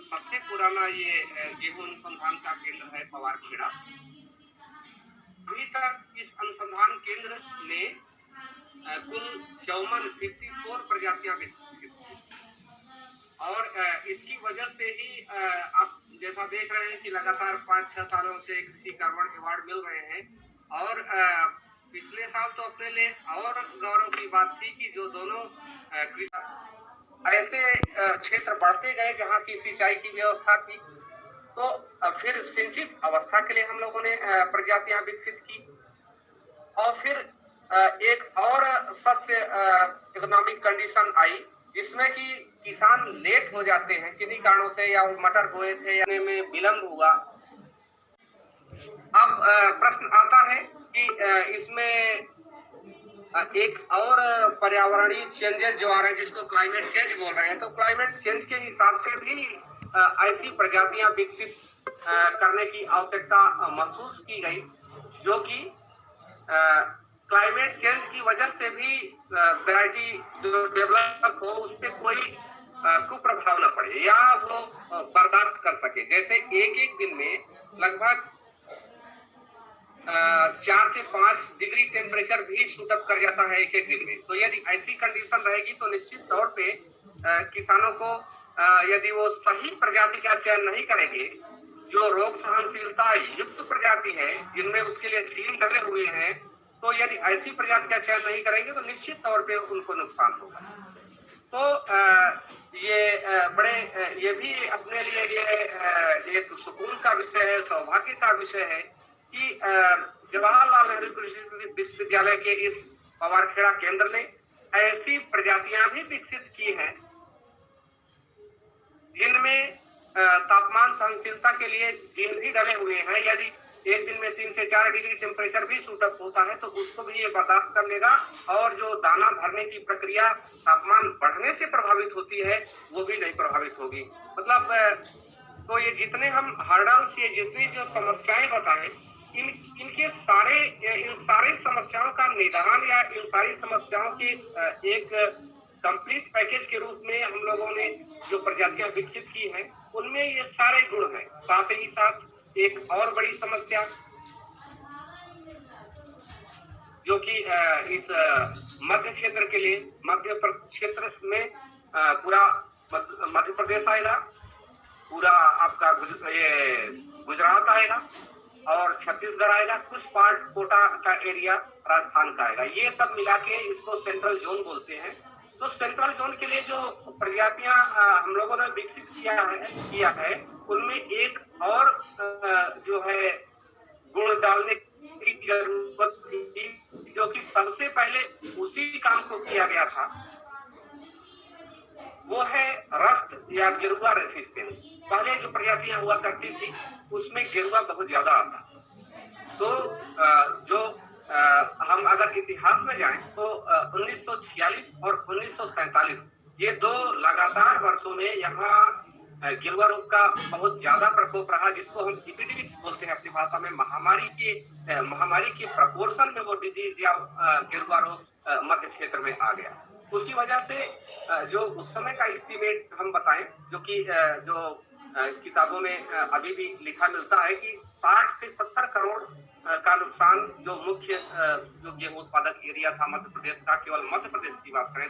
सबसे पुराना ये गेहूं अनुसंधान का केंद्र है पवारखेड़ा। अभी तक इस अनुसंधान केंद्र में कुल 54 प्रजातियां विकसित की और इसकी वजह से ही आप जैसा देख रहे हैं कि लगातार 5-6 सालों से कृषि कार्बन अवार्ड मिल रहे हैं। और पिछले साल तो अपने लिए और गौरव की बात थी कि जो दोनों कृषि ऐसे क्षेत्र बढ़ते गए जहां की सिंचाई की व्यवस्था थी, तो फिर सिंचित अवस्था के लिए हम लोगों ने प्रजातियां विकसित की। और फिर एक और सबसे इकोनॉमिक कंडीशन आई जिसमें कि किसान लेट हो जाते हैं किन्हीं कारणों से, या मटर बोए थे या में विलंब हुआ। अब प्रश्न आता है कि इसमें एक और पर्यावरणीय चेंजेस जो आ रहे हैं जिसको क्लाइमेट चेंज बोल रहे हैं, तो क्लाइमेट चेंज के हिसाब से भी ऐसी प्रजातियां विकसित करने की आवश्यकता महसूस की गई, जो कि क्लाइमेट चेंज की वजह से भी वैरायटी जो डेवलप हो उस पर कोई कुप्रभाव न पड़े या वो बर्दाश्त कर सके। जैसे एक दिन में लगभग 4 से 5 डिग्री टेम्परेचर भी शूट अप कर जाता है एक दिन में। तो यदि ऐसी कंडीशन रहेगी तो निश्चित तौर पे किसानों को यदि वो सही प्रजाति का चयन नहीं करेंगे, जो रोग सहनशीलता युक्त प्रजाति है जिनमें उसके लिए जीन डले हुए हैं, तो यदि ऐसी प्रजाति का चयन नहीं करेंगे तो निश्चित तौर पे उनको नुकसान होगा। तो ये भी अपने लिए ये एक सुकून का विषय है, सौभाग्य का विषय है कि जवाहरलाल नेहरू कृषि विश्वविद्यालय के इस पवारखेड़ा केंद्र ने ऐसी प्रजातियां भी विकसित की हैं जिनमें तापमान सहनशीलता के लिए जीन भी डले हुए हैं। यदि एक दिन में 3 से 4 डिग्री टेम्परेचर भी शूट अप होता है तो उसको भी ये बर्दाश्त कर लेगा, और जो दाना भरने की प्रक्रिया तापमान बढ़ने से प्रभावित होती है वो भी नहीं प्रभावित होगी। मतलब तो ये जितने हम हर्डल्स, ये जितनी जो समस्याएं बताएं, इन सारे समस्याओं का निदान या इन सारी समस्याओं के एक कंप्लीट पैकेज के रूप में हम लोगों ने जो प्रजातियां विकसित की हैं उनमें ये सारे गुण हैं। साथ ही साथ एक और बड़ी समस्या जो कि इस मध्य क्षेत्र के लिए, मध्य क्षेत्र में पूरा मध्य प्रदेश आएगा, पूरा आपका ये गुजरात आएगा और छत्तीसगढ़ आएगा, कुछ पार्ट कोटा का एरिया राजस्थान का आएगा। ये सब मिला के इसको सेंट्रल जोन बोलते हैं। तो सेंट्रल जोन के लिए जो प्रजातियां हम लोगों ने विकसित किया है उनमें एक और जो है गुण डालने की जरूरत थी, जो कि सबसे पहले उसी काम को किया गया था, वो है रस्ट या गेरुआ रेसिस्टेंस। पहले जो प्रजातियां हुआ करती थी उसमें गेरुआ बहुत ज्यादा आता। तो हम अगर इतिहास में जाएं तो 1946 और 1947 ये 2 लगातार वर्षों में यहाँ गेरुआ रोग का बहुत ज्यादा प्रकोप रहा, जिसको हम एपिडेमिक बोलते हैं अपनी भाषा में। महामारी के प्रपोर्शन में वो डिजीज या गेरुआ रोग मध्य क्षेत्र में आ गया। उसी वजह से जो उस समय का एस्टीमेट हम बताएं, जो कि किताबों में अभी भी लिखा मिलता है कि 60 से 70 करोड़ का नुकसान जो मुख्य जो गेहूं उत्पादक एरिया था मध्य प्रदेश का, केवल मध्य प्रदेश की बात करें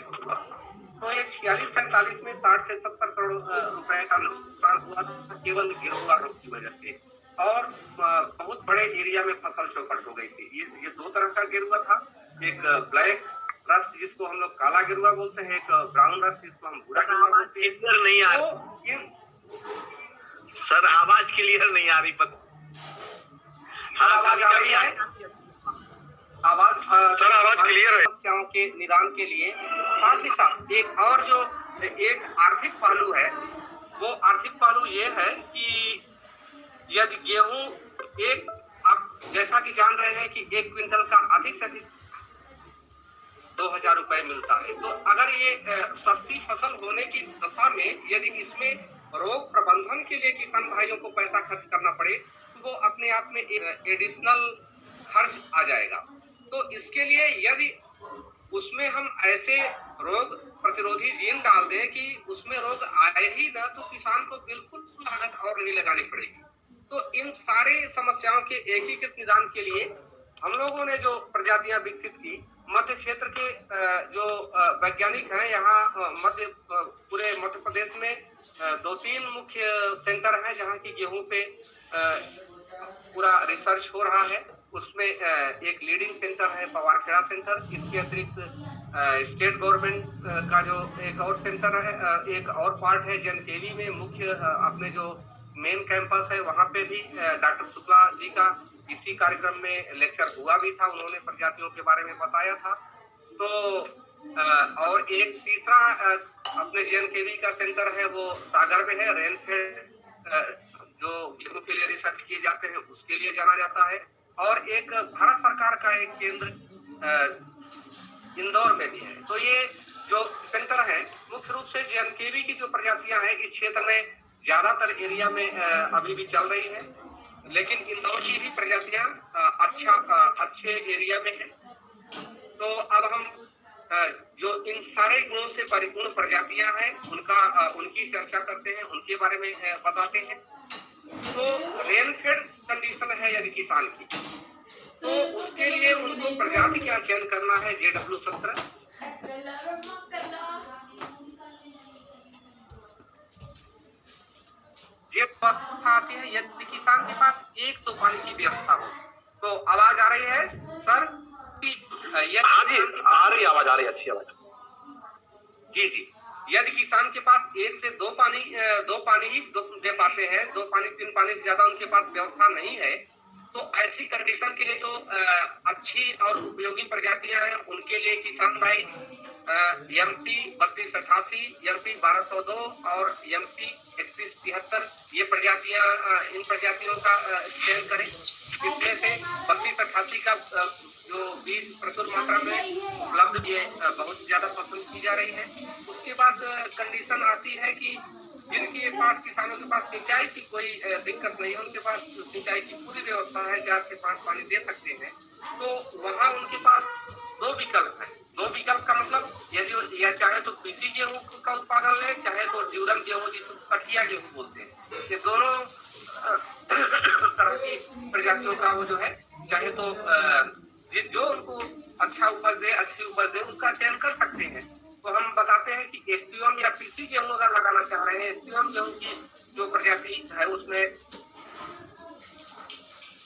तो ये 46-47 में 60 से 70 करोड़ रुपए का नुकसान हुआ था केवल गेरुआ रोग की वजह से। और बहुत बड़े एरिया में फसल चौपट हो गई थी। ये 2 तरह का गेरुआ था, एक ब्लैक रस्ट जिसको हम लोग काला गेरुआ बोलते हैं, एक ब्राउन रस्ट जिसको हम भूरा गेरुआ बोलते हैं। नहीं आ रही सर, आवाज क्लियर नहीं आ रही। आवाज आवाज क्लियर है। समस्याओं के निदान के लिए साथ ही साथ एक और जो एक आर्थिक पहलू है, वो आर्थिक पहलू ये है कि यदि गेहूं आप जैसा कि जान रहे हैं कि 1 क्विंटल का अधिक से अधिक 2000 रुपए मिलता है। तो अगर ये सस्ती फसल होने की दशा में यदि इसमें रोग प्रबंधन के लिए किसान भाइयों को पैसा खर्च करना पड़े तो वो अपने आप में एक एडिशनल खर्च आ जाएगा। तो इसके लिए यदि उसमें हम ऐसे रोग प्रतिरोधी जीन डाल दें कि उसमें रोग आए ही ना, तो किसान को बिल्कुल लागत और नहीं लगानी पड़ेगी। तो इन सारी समस्याओं के एकीकृत निदान के लिए हम लोगों ने जो प्रजातियां विकसित की, मध्य क्षेत्र के जो वैज्ञानिक हैं यहाँ पूरे मध्य प्रदेश में 2-3 मुख्य सेंटर हैं जहाँ की गेहूं पे पूरा रिसर्च हो रहा है। उसमें एक लीडिंग सेंटर है पवारखेड़ा सेंटर। इसके अतिरिक्त स्टेट गवर्नमेंट का जो एक और सेंटर है, एक और पार्ट है जनकेवी में मुख्य अपने जो मेन कैंपस है वहाँ पे भी डॉक्टर शुक्ला जी का इसी कार्यक्रम में लेक्चर हुआ भी था, उन्होंने प्रजातियों के बारे में बताया था। तो और एक तीसरा अपने जेएनकेवी का सेंटर है वो सागर में है, रेनफेड जो गेहूं के लिए रिसर्च किए जाते हैं उसके लिए जाना जाता है। और एक भारत सरकार का एक केंद्र इंदौर में भी है। तो ये जो सेंटर है मुख्य रूप से जेएनकेवी की जो प्रजातियां हैं इस क्षेत्र में ज्यादातर एरिया में अभी भी चल रही है, लेकिन इंदौर की भी प्रजातियां अच्छे एरिया में है। तो अब हम जो इन सारे गुणों से परिपूर्ण प्रजातियां हैं उनकी चर्चा करते हैं, उनके बारे में बताते हैं। तो रेनफेड कंडीशन है यदि किसान की, तो उसके लिए उनको प्रजाति का चयन करना है JW17। ये व्यवस्था आती है यदि किसान के पास एक तो पानी की व्यवस्था हो। तो आवाज आ रही है सर? हाँ जी, आ रही आवाज, आ रही है, अच्छी आवाज। जी। यदि किसान के पास 1 से 2 पानी ही दे पाते हैं, 2 पानी 3 पानी से ज्यादा उनके पास व्यवस्था नहीं है, तो ऐसी कंडीशन के लिए तो अच्छी और उपयोगी प्रजातियां हैं। उनके लिए किसान भाई MP 3288, MP 1202 और MP 3173 ये प्रजातियां, इन प्रजातियों का चयन करें। इसमें से 3288 का जो बीज प्रचुर मात्रा में उपलब्ध है, बहुत ज्यादा पसंद की जा रही है। उसके बाद कंडीशन आती है कि जिनके पास, किसानों के पास सिंचाई की कोई दिक्कत नहीं है, उनके पास सिंचाई की पूरी व्यवस्था है, 4 से 5 पानी दे सकते हैं, तो वहाँ उनके पास 2 विकल्प है। 2 विकल्प का मतलब यदि या चाहे तो पीसी गेहूं का उत्पादन ले, चाहे तो ड्यूरम गेहूं जिसको कटिया गेहूं बोलते हैं। ये दोनों तरह की प्रजातियों का वो जो है, चाहे तो जो उनको अच्छा उपज दे, अच्छी उपज दे, उसका चयन कर सकते हैं। तो हम बताते हैं कि एसटीएम या पीसी गेहूं अगर लगाना चाह रहे हैं, एसटीएम गेहूं की जो प्रजाति है उसमें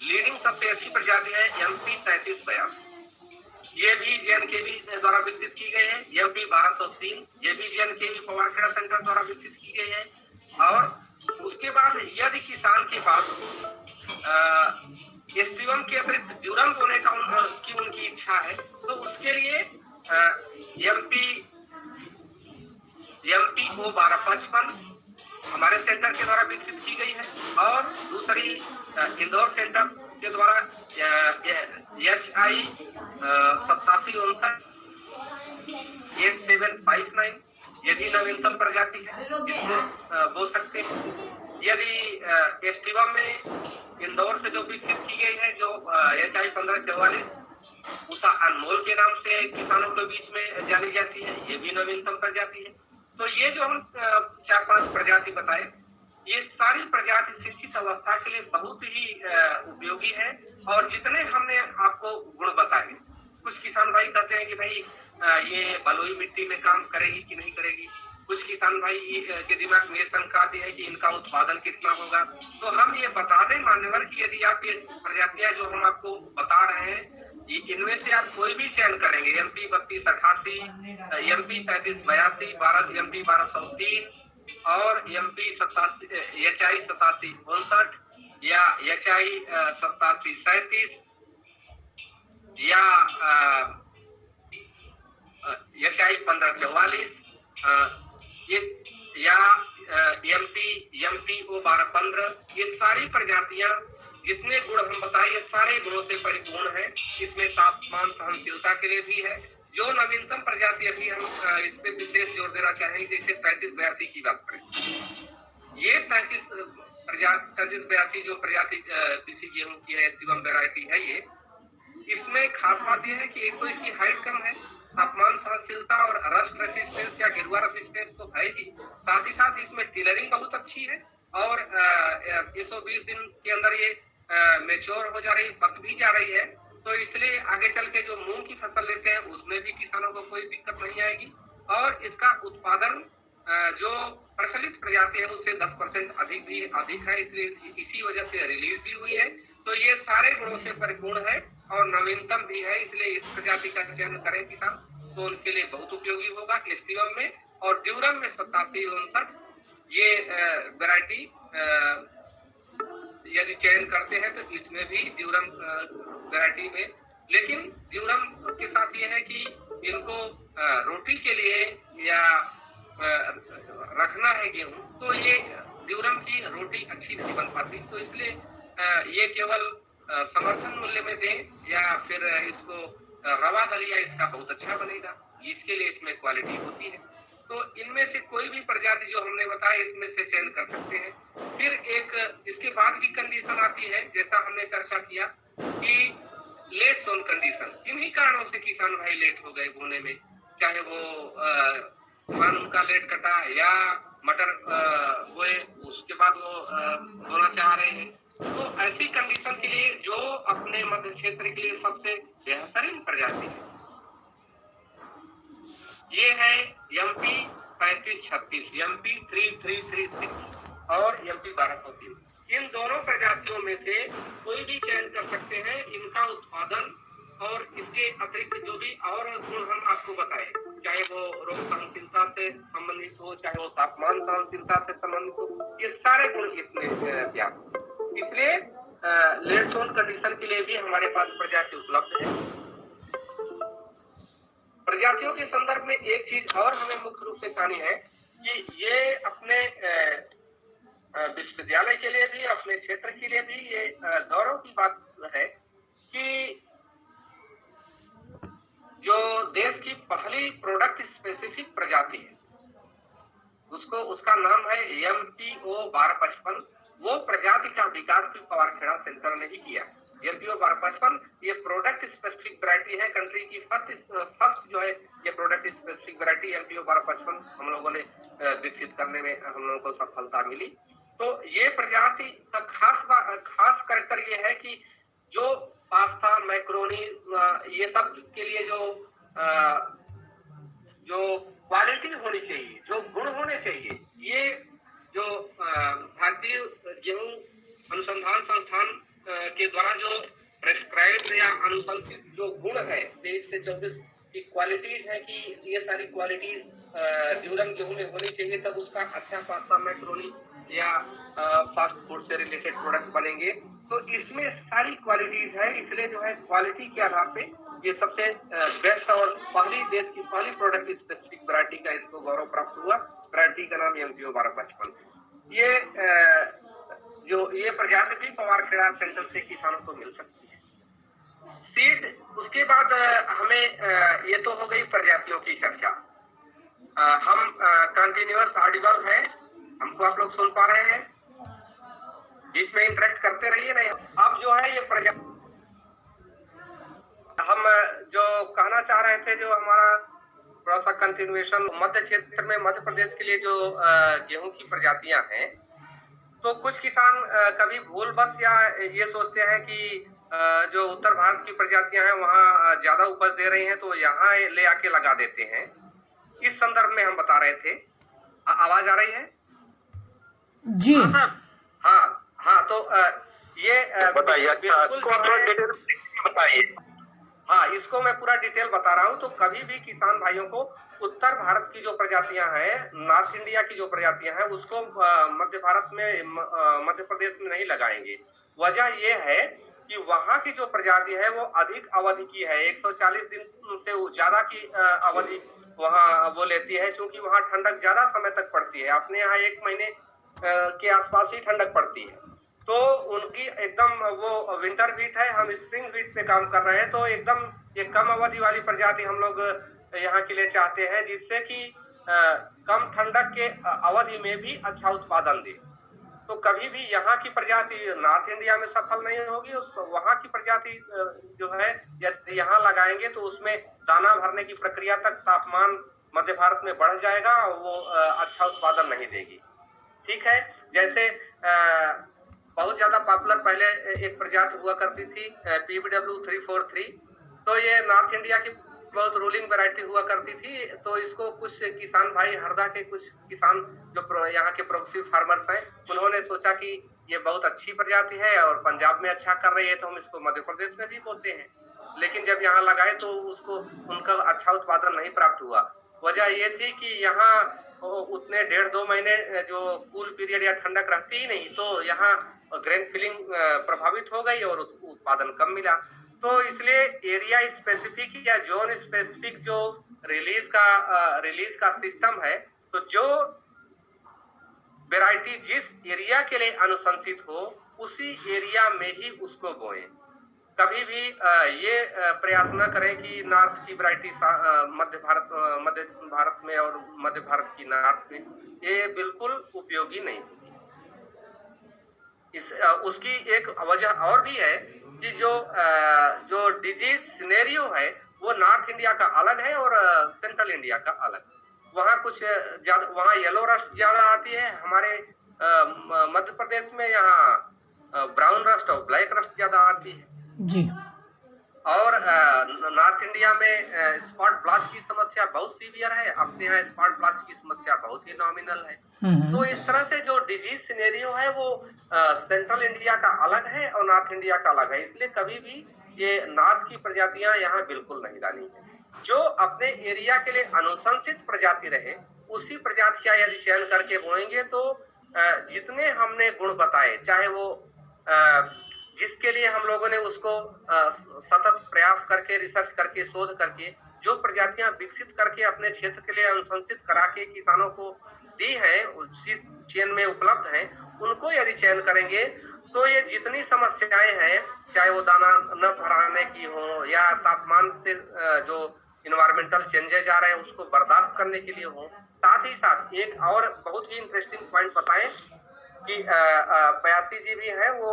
लीडिंग सबसे अच्छी प्रजाति है MP 3382। ये भी जेएनकेवी द्वारा विकसित की गई है। MP 1203 ये भी जेएनकेवी पवारखेड़ा सेंटर द्वारा विकसित की गई है। और उसके बाद यदि किसान के पास एसटीएम के अतिरिक्त ड्यूरम बोने का उनकी इच्छा है, तो उसके लिए MP 1255 हमारे सेंटर के द्वारा विकसित की गई है। और दूसरी इंदौर सेंटर के द्वारा HI 8759 8759 ये भी नवीनतम प्रजाति है, इसको बोल सकते हैं। यदि एसटीएम में इंदौर से जो विकसित की गई है, जो HI 1544 उषा अनमोल के नाम से किसानों के बीच में जानी जाती है, ये भी नवीनतम प्रजाति है। तो ये जो हम 4-5 प्रजाति बताए, ये सारी प्रजाति शिक्षित अवस्था के लिए बहुत ही उपयोगी है। और जितने हमने आपको गुण बताए, कुछ किसान भाई कहते हैं कि भाई ये बलुई मिट्टी में काम करेगी कि नहीं करेगी, कुछ किसान भाई के दिमाग में शंका आती है कि इनका उत्पादन कितना होगा। तो हम ये बता दें मान्यवर कि यदि आप ये प्रजातियां जो हम आपको बता रहे हैं, इनमें से आप कोई भी चयन करेंगे, MP 3288, MP 3382, MP 1203 और MP HI 8759 या HI 8737 या HI 1544 या MP 1215, ये सारी प्रजातियां जितने गुण हम बताए, ये सारे गुणों से परिपूर्ण है। इसमें तापमान सहनशीलता के लिए भी है। जो नवीनतम प्रजाति अभी हम इस पे विशेष जोर देना चाहेंगे, जैसे 3582 की बात करें, ये 3582 जो प्रजाति किसी गेहूं की है, एसटीएम वैरायटी है, इसमें खास बात यह है कि एक तो इसकी हाइट कम है, तापमान सहनशीलता और रस्ट रेसिस्टेंस या गिरवा रेसिस्टेंस तो है ही, साथ ही साथ इसमें टिलरिंग बहुत अच्छी है और 120 दिन के अंदर ये मेच्योर हो जा रही, पक भी जा रही है। तो इसलिए आगे चल के जो मूंग की फसल लेते हैं उसमें भी किसानों को कोई दिक्कत नहीं आएगी और इसका उत्पादन जो प्रचलित प्रजाति है उससे 10% अधिक है, इसलिए इसी वजह से रिलीज भी हुई है। तो ये सारे गुणों से परिपूर्ण है और नवीनतम भी है, इसलिए इस प्रजाति का चयन करें किसान तो उनके लिए बहुत उपयोगी होगा। एसटीएम में और ड्यूरम में 8759 ये वैरायटी यदि चयन करते हैं तो इसमें भी ड्यूरम वैरायटी में, लेकिन ड्यूरम के साथ ये है कि इनको रोटी के लिए या रखना है गेहूं तो ये ड्यूरम की रोटी अच्छी नहीं बन पाती, तो इसलिए ये केवल समर्थन मूल्य में दें या फिर इसको रवा दलिया इसका बहुत अच्छा बनेगा, इसके लिए इसमें क्वालिटी होती है। तो इनमें से कोई भी प्रजाति जो हमने बताया इसमें से चयन कर सकते हैं। फिर एक इसके बाद की कंडीशन आती है, जैसा हमने चर्चा किया कि लेट सोन कंडीशन, किन्हीं कारणों से किसान भाई लेट हो गए बोने में, चाहे वो धान उनका लेट कटा या मटर बोए उसके बाद वो बोना चाह रहे हैं, तो ऐसी कंडीशन के लिए जो अपने मध्य क्षेत्र के लिए सबसे बेहतरीन प्रजाति है ये है MP 3536, MP 3336 और MP 1203। इन दोनों प्रजातियों में से कोई भी चयन कर सकते हैं। इनका उत्पादन और इसके अतिरिक्त जो भी और गुण हम आपको बताएं, चाहे वो रोग सहनशीलता से संबंधित हो, चाहे वो तापमान सहनशीलता से संबंधित हो, ये सारे गुण इसमें व्याप्त। इसलिए लेट सोन कंडीशन के लिए भी हमारे पास प्रजाति उपलब्ध है। प्रजातियों के संदर्भ में एक चीज और हमें मुख्य रूप से जाननी है कि ये अपने विश्वविद्यालय के लिए भी, अपने क्षेत्र के लिए भी ये गौरव की बात है कि जो देश की पहली प्रोडक्ट स्पेसिफिक प्रजाति है उसका नाम है MPO 1255। वो प्रजाति का विकास भी पवारखेड़ा सेंटर ने ही किया। MPO 1255 ये प्रोडक्ट स्पेसिफिक वैरायटी है, कंट्री की फर्स्ट जो है ये प्रोडक्ट स्पेसिफिक वैरायटी MPO 1255 हम लोगों ने विकसित करने में हम लोगों को सफलता मिली। तो ये प्रजाति का खास करैक्टर ये है कि जो पास्ता, मैक्रोनी ये सब के लिए जो क्वालिटी होनी चाहिए, जो गुण होने चाहिए, ये जो भारतीय गेहूं अनुसंधान संस्थान के द्वारा जो प्रेस्क्राइब्ड या अनुशंसित जो गुण है 23 से 24 की क्वालिटीज है कि ये सारी क्वालिटीज ड्यूरम गेहूं में होनी चाहिए, तब उसका अच्छा पास्ता, मैक्रोनी या फास्ट फूड से रिलेटेड प्रोडक्ट बनेंगे। तो इसमें सारी क्वालिटीज है, इसलिए जो है क्वालिटी के आधार पे ये सबसे बेस्ट और देश की पहली प्रोडक्ट स्पेसिफिक वैरायटी का इसको गौरव प्राप्त हुआ। वैरायटी का नाम MPO 1255। ये प्रजाति भी पवारखेड़ा सेंटर से किसानों को मिल सकती है। सीड उसके बाद हमें ये तो हो गई प्रजातियों की चर्चा। हम कंटिन्यूअस ऑडिबल है, हमको आप लोग सुन पा रहे हैं, बीच में इंटरेक्ट करते रहिए। नहीं, अब जो है ये प्रजाति हम जो कहना चाह रहे थे, जो हमारा थोड़ा सा कंटिन्यूएशन मध्य क्षेत्र में मध्य प्रदेश के लिए जो गेहूं की प्रजातियां हैं, तो कुछ किसान कभी भूलवश या ये सोचते हैं कि जो उत्तर भारत की प्रजातियां हैं वहाँ ज्यादा उपज दे रही हैं तो यहाँ ले आके लगा देते हैं। इस संदर्भ में हम बता रहे थे। आवाज आ रही है जी? हाँ, तो ये बताइए, बताइए। हाँ, इसको मैं पूरा डिटेल बता रहा हूँ। तो कभी भी किसान भाइयों को उत्तर भारत की जो प्रजातियां हैं, नॉर्थ इंडिया की जो प्रजातियां हैं, उसको मध्य भारत में मध्य प्रदेश में नहीं लगाएंगे। वजह ये है कि वहाँ की जो प्रजाति है वो अधिक अवधि की है, 140 दिन से ज्यादा की अवधि वहाँ वो लेती है, क्योंकि वहाँ ठंडक ज्यादा समय तक पड़ती है। अपने यहाँ 1 महीने के आसपास ही ठंडक पड़ती है, तो उनकी एकदम वो विंटर व्हीट है, हम स्प्रिंग व्हीट पे काम कर रहे हैं। तो एकदम ये कम अवधि वाली प्रजाति हम लोग यहाँ के लिए चाहते हैं, जिससे कि कम ठंडक के अवधि में भी अच्छा उत्पादन दे। तो कभी भी यहाँ की प्रजाति नॉर्थ इंडिया में सफल नहीं होगी, और वहाँ की प्रजाति जो है यदि यहाँ लगाएंगे तो उसमें दाना भरने की प्रक्रिया तक तापमान मध्य भारत में बढ़ जाएगा और वो अच्छा उत्पादन नहीं देगी। ठीक है, जैसे बहुत ज्यादा पॉपुलर पहले एक प्रजाति हुआ करती थी PBW 343, तो ये नॉर्थ इंडिया की बहुत रूलिंग वैरायटी हुआ करती थी। तो इसको कुछ किसान भाई, हरदा के कुछ किसान जो यहाँ के प्रोग्रेसिव फार्मर्स हैं, उन्होंने सोचा कि ये बहुत अच्छी प्रजाति है और पंजाब में अच्छा कर रही है, तो हम इसको मध्य प्रदेश में भी बोते हैं। लेकिन जब यहाँ लगाए तो उसको उनका अच्छा उत्पादन नहीं प्राप्त हुआ। वजह ये थी कि यहाँ उतने 1.5-2 महीने जो कूल पीरियड या ठंडक रहती ही नहीं, तो यहाँ ग्रेन फिलिंग प्रभावित हो गई और उत्पादन कम मिला। तो इसलिए एरिया स्पेसिफिक या जोन स्पेसिफिक जो रिलीज का सिस्टम है, तो जो वैरायटी जिस एरिया के लिए अनुशंसित हो उसी एरिया में ही उसको बोएं। कभी भी ये प्रयास न करें कि नॉर्थ की वैरायटी मध्य भारत में और मध्य भारत की नॉर्थ में, ये बिल्कुल उपयोगी नहीं होगी। उसकी एक वजह और भी है कि जो डिजीज सिनेरियो है वो नॉर्थ इंडिया का अलग है और सेंट्रल इंडिया का अलग। वहाँ कुछ ज्यादा, वहाँ येलो रस्ट ज्यादा आती है, हमारे मध्य प्रदेश में यहाँ ब्राउन रस्ट और ब्लैक रस्ट ज्यादा आती है जी। और नॉर्थ इंडिया में स्पॉट ब्लॉच की समस्या बहुत सीवियर है, अपने यहाँ स्पॉट ब्लॉच की समस्या बहुत ही नॉमिनल है। तो इस तरह से जो डिजीज सिनेरियो है वो सेंट्रल इंडिया का अलग है और नॉर्थ इंडिया का अलग है। इसलिए कभी भी ये नॉर्थ की प्रजातियां यहाँ बिल्कुल नहीं लानी है। जो अपने एरिया के लिए अनुशंसित प्रजाति रहे उसी प्रजाति का यदि चयन करके बोएंगे तो जितने हमने गुण बताए, चाहे वो जिसके लिए हम लोगों ने उसको सतत प्रयास करके, रिसर्च करके, शोध करके जो प्रजातियां विकसित करके अपने क्षेत्र के लिए अनुशंसित करा के किसानों को दी है, उसी चयन में उपलब्ध है, उनको यदि चयन करेंगे तो ये जितनी समस्याएं हैं, चाहे वो दाना न भराने की हो या तापमान से जो इन्वायरमेंटल चेंजेस आ रहे हैं उसको बर्दाश्त करने के लिए हो। साथ ही साथ एक और बहुत ही इंटरेस्टिंग पॉइंट बताएं कि पयासी जी भी है, वो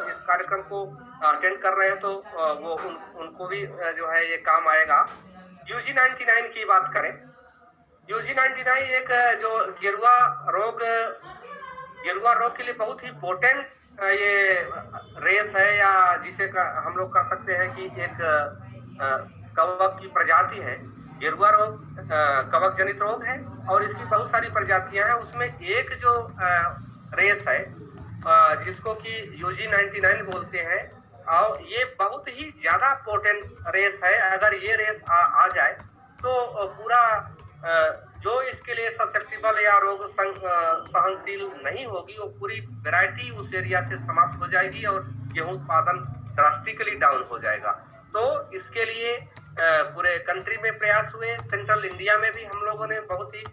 इस कार्यक्रम को अटेंड कर रहे हैं, तो वो उनको भी जो है ये काम आएगा। UG99 की बात करें, UG99 एक जो गेरुआ रोग के लिए बहुत ही पोटेंट ये रेस है, या जिसे हम लोग कह सकते हैं कि एक कवक की प्रजाति है। गेरुआ रोग कवक जनित रोग है और इसकी बहुत सारी प्रजातियां हैं। उसमें एक जो रेस है जिसको कि UG99 बोलते हैं, और ये बहुत ही ज्यादा पोटेंट रेस है। अगर ये रेस आ जाए तो पूरा जो इसके लिए ससेप्टिबल या रोग सहनशील नहीं होगी, वो पूरी वैरायटी उस एरिया से समाप्त हो जाएगी और गेहूं उत्पादन ड्रास्टिकली डाउन हो जाएगा। तो इसके लिए पूरे कंट्री में प्रयास हुए, सेंट्रल इंडिया में भी हम लोगों ने बहुत ही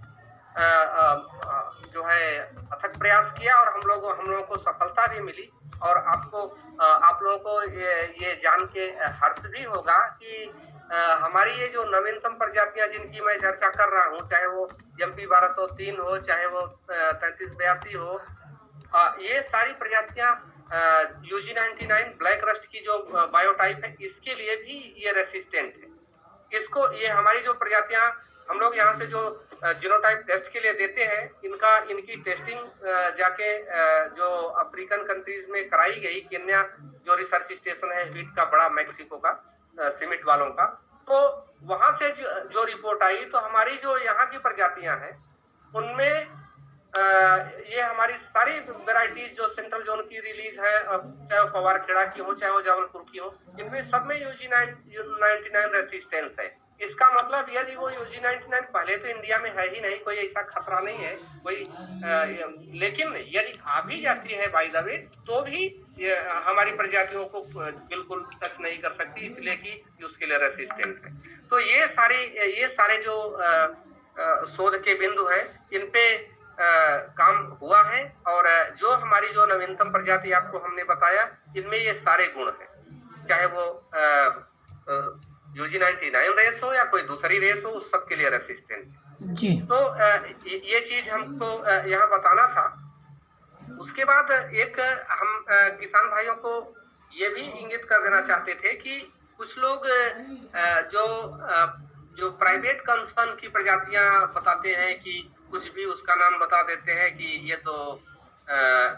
जो है अथक प्रयास किया और हम लोगों को सफलता भी मिली। और आप लोगों को ये जान के हर्ष भी होगा कि हमारी ये जो नवीनतम प्रजातियां जिनकी मैं चर्चा कर रहा हूँ, चाहे वो MP 1203 हो, चाहे वो 3382 हो, ये सारी प्रजातियां UG99 ब्लैक रस्ट की जो बायोटाइप है इसके लिए भी ये रेसिस्टेंट है। ये हमारी जो प्रजातियां हम लोग यहाँ से जो जीनोटाइप टेस्ट के लिए देते हैं, इनकी टेस्टिंग जाके जो अफ्रीकन कंट्रीज में कराई गई, केन्या जो रिसर्च स्टेशन है वीट का बड़ा, मैक्सिको का, सीमेंट वालों का, तो वहां से जो रिपोर्ट आई, तो हमारी जो यहाँ की प्रजातियां हैं उनमें ये हमारी सारी वैरायटीज जो सेंट्रल जोन की रिलीज है, चाहे वो पवारखेड़ा की हो, चाहे वो जबलपुर की हो, इनमें सब में UG99 रेसिस्टेंस है। इसका मतलब यदि वो UG99 पहले तो इंडिया में है ही नहीं, कोई ऐसा खतरा नहीं है कोई, लेकिन यदि आ भी जाती है बाय द वे, तो भी हमारी प्रजातियों को बिल्कुल टच नहीं कर सकती, इसलिए कि उसके लिए रेसिस्टेंट है। तो ये सारे जो शोध के बिंदु हैं, इन पे काम हुआ है। और जो हमारी जो नवीनतम प्रजाति आपको हमने बताया, इनमें ये सारे गुण हैं, चाहे वो UG99 रेस हो या कोई दूसरी रेस हो, उस सब के लिए रेसिस्टेंट जी। तो ये चीज हमको यहाँ बताना था। उसके बाद एक हम किसान भाइयों को ये भी इंगित कर देना चाहते थे कि कुछ लोग जो प्राइवेट कंसर्न की प्रजातियां बताते हैं कि कुछ भी उसका नाम बता देते हैं कि ये तो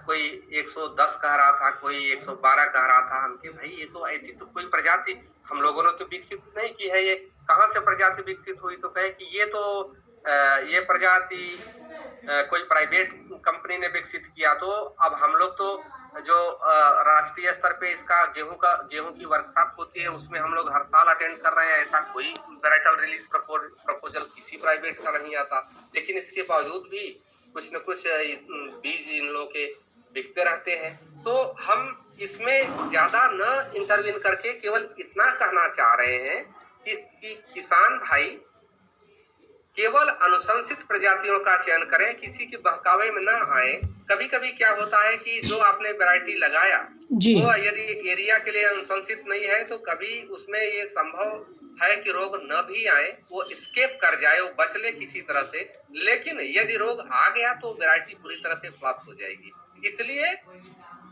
कोई 110 कह रहा था, कोई 112 कह रहा था। हमके भाई ये तो ऐसी तो कोई प्रजाति हम लोगों ने तो विकसित नहीं की है, ये कहाँ से प्रजाति विकसित हुई? तो कहे कि ये प्रजाति कोई प्राइवेट कंपनी ने विकसित किया। तो अब हम लोग तो जो राष्ट्रीय स्तर पे इसका गेहूं की वर्कशॉप होती है उसमें हम लोग हर साल अटेंड कर रहे हैं। ऐसा कोई वेराइटल रिलीज प्रपोजल किसी प्राइवेट का नहीं आता, लेकिन इसके बावजूद भी कुछ न कुछ बीज इन लोगों के बिकते रहते हैं। तो हम इसमें ज्यादा न इंटरवीन करके केवल इतना कहना चाह रहे हैं कि किसान भाई केवल अनुशंसित प्रजातियों का चयन करें, किसी के बहकावे में न आए। कभी कभी क्या होता है कि जो आपने वैरायटी लगाया वो यदि एरिया के लिए अनुशंसित नहीं है तो कभी उसमें ये संभव है कि रोग न भी आए, वो स्केप कर जाए, वो बच ले किसी तरह से। लेकिन यदि रोग आ गया तो वैरायटी पूरी तरह से फ्लॉप हो जाएगी। इसलिए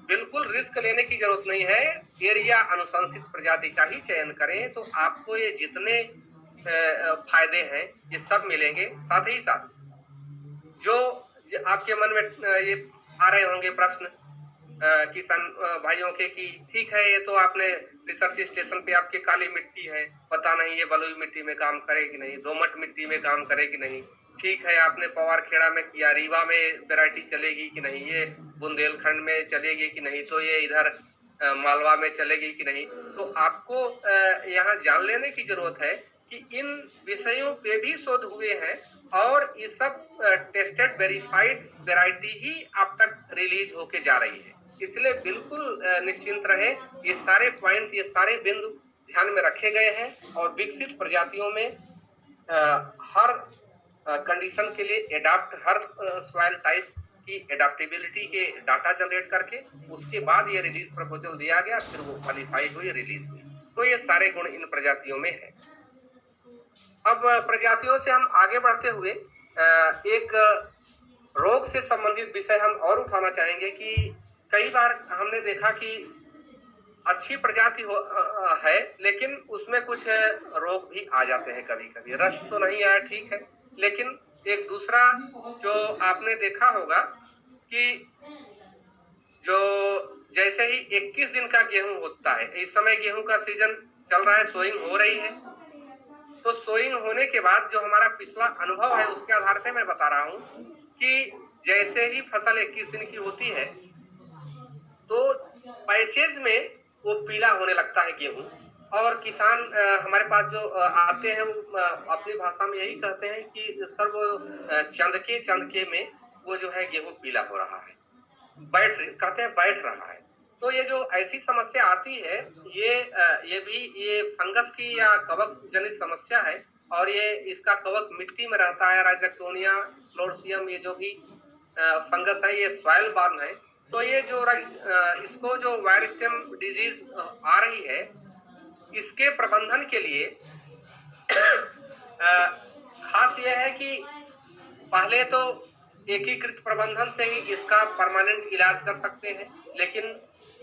बिल्कुल रिस्क लेने की जरूरत नहीं है, एरिया अनुशंसित प्रजाति का ही चयन करें तो आपको ये जितने फायदे हैं ये सब मिलेंगे। साथ ही साथ जो आपके मन में ये आ रहे होंगे प्रश्न किसान भाइयों के कि ठीक है ये तो आपने रिसर्च स्टेशन पे आपके काली मिट्टी है, पता नहीं ये बलुई मिट्टी में काम करेगी नहीं, दोमट मिट्टी में काम करेगी नहीं। ठीक है आपने पवार खेड़ा में किया, रीवा में वैरायटी चलेगी कि नहीं, ये बुंदेलखंड में चलेगी कि नहीं, तो ये इधर मालवा में चलेगी कि नहीं। तो आपको यहाँ जान लेने की जरूरत है कि इन विषयों पे भी शोध हुए हैं और ये सब टेस्टेड वेरीफाइड वैरायटी ही अब तक रिलीज होके जा रही है। इसलिए बिल्कुल निश्चिंत रहे, ये सारे पॉइंट, ये सारे बिंदु ध्यान में रखे गए हैं और विकसित प्रजातियों में हर कंडीशन के लिए एडाप्ट, हर सॉइल टाइप की एडाप्टेबिलिटी के डाटा जनरेट करके उसके बाद ये रिलीज प्रपोजल दिया गया, फिर वो क्वालिफाई हुई, रिलीज हुई। तो ये सारे गुण इन प्रजातियों में है। अब प्रजातियों से हम आगे बढ़ते हुए एक रोग से संबंधित विषय हम और उठाना चाहेंगे कि कई बार हमने देखा कि अच्छी प्रजाति है लेकिन उसमें कुछ रोग भी आ जाते हैं। कभी कभी रस्ट तो नहीं आया, ठीक है, लेकिन एक दूसरा जो आपने देखा होगा कि जो जैसे ही 21 दिन का गेहूं होता है, इस समय गेहूं का सीजन चल रहा है, सोइंग हो रही है, तो सोइंग होने के बाद जो हमारा पिछला अनुभव है उसके आधार पे मैं बता रहा हूँ कि जैसे ही फसल 21 दिन की होती है तो पैचेज में वो पीला होने लगता है गेहूं, और किसान हमारे पास जो आते हैं वो अपनी भाषा में यही कहते हैं कि सर वो चंदके में वो जो है गेहूं पीला हो रहा है, बैठ रहा है। तो ये जो ऐसी समस्या आती है ये फंगस की या कवक जनित समस्या है और ये इसका कवक मिट्टी में रहता है। राइजोक्टोनिया, स्क्लेरोसियम, ये जो भी फंगस है ये सॉइल बॉर्न है। तो ये जो इसको जो वायर स्टेम डिजीज आ रही है, इसके प्रबंधन के लिए खास ये है कि पहले तो एकीकृत प्रबंधन से ही इसका परमानेंट इलाज कर सकते हैं, लेकिन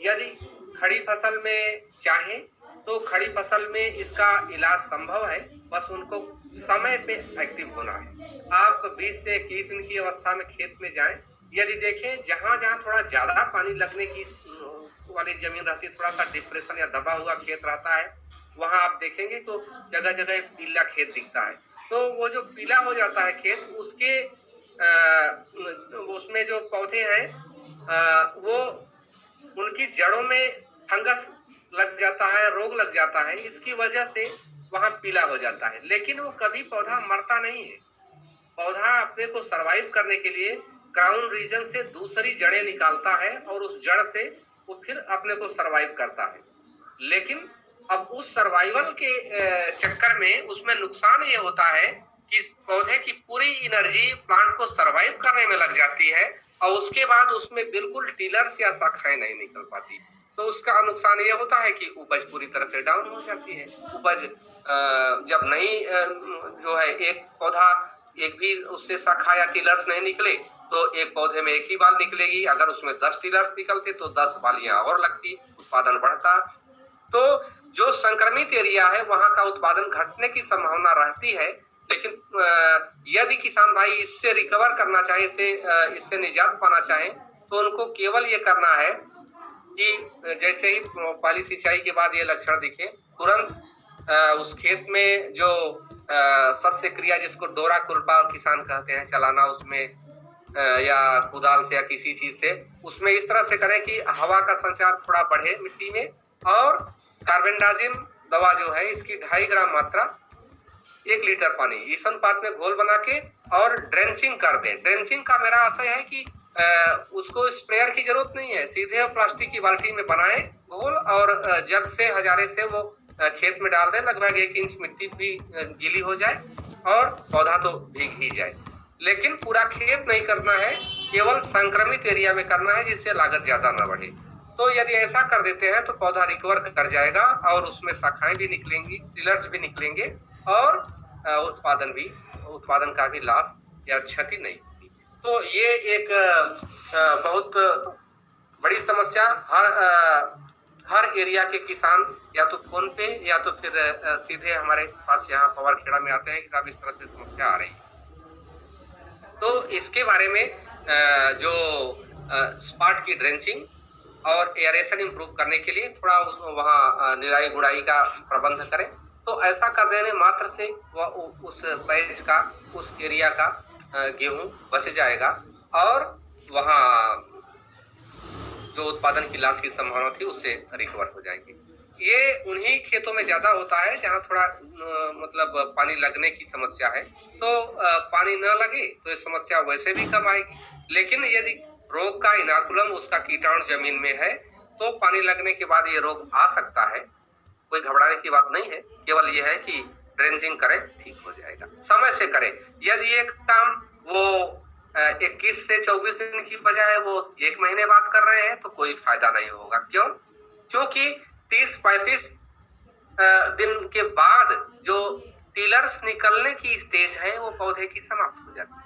यदि खड़ी फसल में चाहें तो खड़ी फसल में इसका इलाज संभव है, बस उनको समय पे एक्टिव होना है। आप 20 से 21 दिन की अवस्था में खेत में जाएं, यदि देखें जहां जहां थोड़ा ज्यादा पानी लगने की वाली जमीन रहती है, थोड़ा सा डिप्रेशन या दबा हुआ खेत रहता है, वहां आप देखेंगे तो जगह जगह पीला खेत दिखता है। तो वो जो पीला हो जाता है खेत, उसके उसमें जो पौधे हैं वो उनकी जड़ों में फंगस लग जाता है, रोग लग जाता है, इसकी वजह से वहां पीला हो जाता है। लेकिन वो कभी पौधा मरता नहीं है। पौधा अपने को सरवाइव करने के लिए क्राउन रीजन से दूसरी जड़ें निकालता है और उस जड़ से वो फिर अपने को सरवाइव करता है। लेकिन अब उस सर्वाइवल के चक्कर में उसमें नुकसान ये होता है कि पौधे की पूरी एनर्जी प्लांट को सरवाइव करने में लग जाती है और उसके बाद उसमें बिल्कुल टिलर्स या शाखाएं नहीं निकल पाती। तो उसका नुकसान ये होता है कि उपज पूरी तरह से डाउन हो जाती है। उपज जब नहीं जो है एक पौधा एक भी उससे शाखा या टिलर्स नहीं निकले तो एक पौधे में एक ही बाल निकलेगी। अगर उसमें 10 टिलर्स निकलते तो 10 बालियां और लगती, उत्पादन बढ़ता। तो जो संक्रमित एरिया है वहां का उत्पादन घटने की संभावना रहती है। लेकिन यदि किसान भाई इससे रिकवर करना चाहे, इससे निजात पाना चाहे, तो उनको केवल ये करना है कि जैसे ही पहली सिंचाई के बाद ये लक्षण दिखे, तुरंत उस खेत में जो सस्य क्रिया जिसको डोरा कुल्पा किसान कहते हैं चलाना, उसमें या कुदाल से या किसी चीज से, उसमें इस तरह से करें कि हवा का संचार थोड़ा बढ़े मिट्टी में, और कार्बेंडाजिम दवा जो है इसकी 2.5 ग्राम मात्रा 1 लीटर पानी इस अनुपात में घोल बना के और ड्रेंचिंग कर दें। ड्रेंचिंग का मेरा आशय है कि उसको स्प्रेयर की जरूरत नहीं है, सीधे प्लास्टिक की बाल्टी में बनाए घोल और जग से हजारे से वो खेत में डाल दें। लगभग 1 इंच मिट्टी भी गीली हो जाए और पौधा तो भीग ही जाए। लेकिन पूरा खेत नहीं करना है, केवल संक्रमित एरिया में करना है, जिससे लागत ज्यादा ना बढ़े। तो यदि ऐसा कर देते हैं तो पौधा रिकवर कर जाएगा और उसमें शाखाएं भी निकलेंगी, टिलर्स भी निकलेंगे और उत्पादन का भी लॉस या क्षति नहीं होगी। तो ये एक बहुत बड़ी समस्या हर एरिया के किसान या तो फोन पे या तो फिर सीधे हमारे पास यहाँ पवारखेड़ा में आते हैं कि साहब इस तरह से समस्या आ रही है। तो इसके बारे में जो स्पॉट की ड्रेंचिंग और एयरेशन इंप्रूव करने के लिए थोड़ा वहाँ निराई गुड़ाई का प्रबंध करें, तो ऐसा कर देने मात्र से वह उस पैच का, उस एरिया का गेहूं बच जाएगा और वहाँ जो उत्पादन की लॉस की संभावना थी उससे रिकवर हो जाएगी। ये उन्हीं खेतों में ज्यादा होता है जहाँ थोड़ा मतलब पानी लगने की समस्या है। तो पानी न लगे तो ये समस्या वैसे भी कम आएगी। लेकिन यदि रोग का इनाकुलम, उसका कीटाणु जमीन में है, तो पानी लगने के बाद ये रोग आ सकता है। कोई घबराने की बात नहीं है, केवल ये है कि ड्रेंचिंग करें, ठीक हो जाएगा। समय से करें। यदि एक काम वो 21 से 24 दिन की बजाय वो 1 महीने बाद कर रहे हैं तो कोई फायदा नहीं होगा। क्यों? क्योंकि 30-35 दिन के बाद जो टिलर्स निकलने की स्टेज है वो पौधे की समाप्त हो जाती है।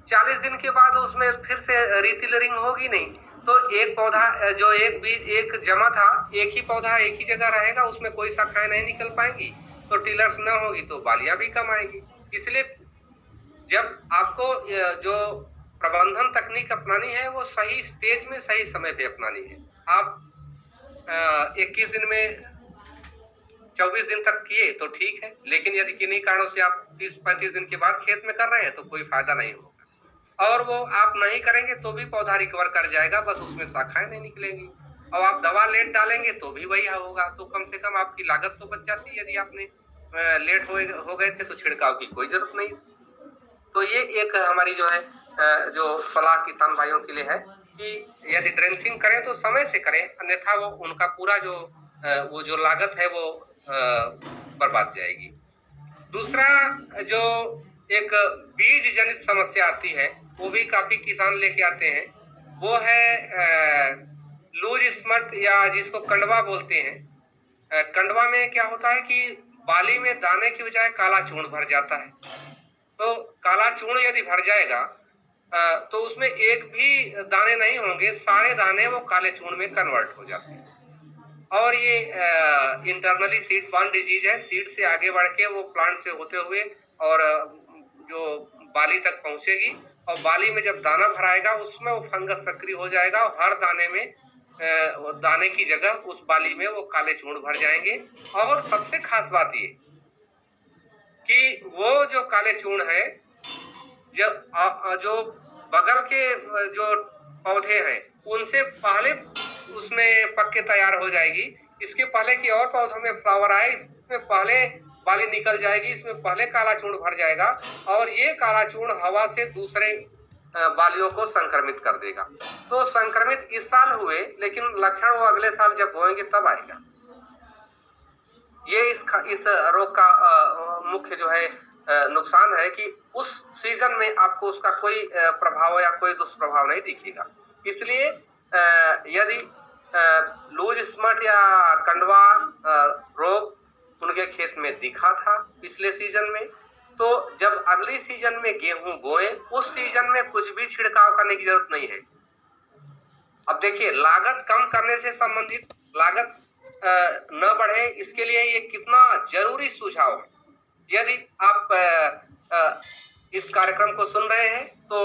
40 दिन के बाद उसमें फिर से रिटिलरिंग होगी नहीं, तो एक पौधा जो एक जमा था, एक ही पौधा एक ही जगह रहेगा, उसमें कोई शाखाएं नहीं निकल पाएंगी, तो टिलर्स न होगी तो बालियां भी कम आएंगी। इसलिए जब आपको जो प्रबंधन तकनीक अपनानी है वो सही स्टेज में सही समय पे अपनानी है। आप 21 दिन में 24 दिन तक किए तो ठीक है, लेकिन यदि किन्हीं कारणों से आप 30-35 दिन के बाद खेत में कर रहे हैं तो कोई फायदा नहीं होगा। और वो आप नहीं करेंगे तो भी पौधा रिकवर कर जाएगा, बस उसमें शाखाएं नहीं निकलेंगी। और आप दवा लेट डालेंगे तो भी वही होगा। तो कम से कम आपकी लागत तो बच जाती। यदि आपने लेट हो गए थे तो छिड़काव की कोई जरूरत नहीं। तो ये एक हमारी जो है जो सलाह किसान भाइयों के लिए है कि यदि ड्रेंचिंग करें तो समय से करें, अन्यथा वो उनका पूरा वो जो लागत है वो बर्बाद जाएगी। दूसरा जो एक बीज जनित समस्या आती है वो भी काफी किसान लेके आते हैं, वो है लूज स्मट या जिसको कंडवा बोलते हैं। कंडवा में क्या होता है कि बाली में दाने की बजाय काला चूर्ण भर जाता है। तो काला चूर्ण यदि भर जाएगा तो उसमें एक भी दाने नहीं होंगे, सारे दाने वो काले चूर्ण में कन्वर्ट हो जाते हैं। और ये इंटरनली सीड बॉर्न डिजीज है। सीड से आगे बढ़ के वो प्लांट से होते हुए और जो बाली तक पहुंचेगी, और बाली में जब दाना भराएगा उसमें वो फंगस सक्रिय हो जाएगा और हर दाने में दाने की जगह उस बाली में वो काले चूर्ण भर जाएंगे। और सबसे खास बात ये कि वो जो काले चूर्ण है, जो बगल के जो पौधे हैं उनसे पहले उसमें पक के तैयार हो जाएगी। इसके पहले कि और पौधों में फ्लावर आए, इसमें पहले बाली निकल जाएगी, इसमें पहले काला चूर्ण भर जाएगा और ये काला चूर्ण हवा से दूसरे बालियों को संक्रमित कर देगा। तो संक्रमित इस साल हुए, लेकिन लक्षण वो अगले साल जब होंगे तब आएगा। ये इस रोग का मुख्य जो है नुकसान है कि उस सीजन में आपको उसका कोई प्रभाव या कोई दुष्प्रभाव नहीं दिखेगा। इसलिए यदि लूज स्मट या कंडवा रोग उनके खेत में दिखा था पिछले सीजन में, तो जब अगली सीजन में गेहूं बोए, उस सीजन में कुछ भी छिड़काव करने की जरूरत नहीं है। अब देखिए, लागत कम करने से संबंधित लागत न बढ़े, इसके लिए ये कितना जरूरी सुझाव है। यदि आप इस कार्यक्रम को सुन रहे हैं तो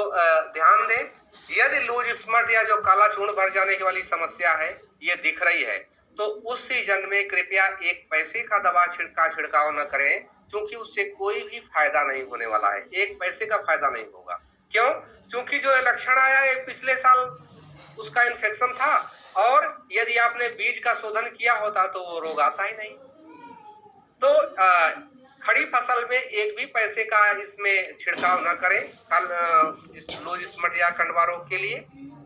ध्यान दें, यदि लूज स्मट या जो काला चूर्ण भर जाने की वाली समस्या है ये दिख रही है, तो उस सीजन में कृपया 1 पैसे का दवा छिड़काव न करें, क्योंकि उससे कोई भी फायदा नहीं होने वाला है। 1 पैसे का फायदा नहीं होगा। क्यों? क्योंकि जो लक्षण आया है पिछले साल उसका इन्फेक्शन था, और यदि आपने बीज का शोधन किया होता तो वो रोग आता ही नहीं। तो खड़ी फसल में 1 भी पैसे का इसमें छिड़काव न करें इस लूज स्मट या कंडवा रोग के लिए।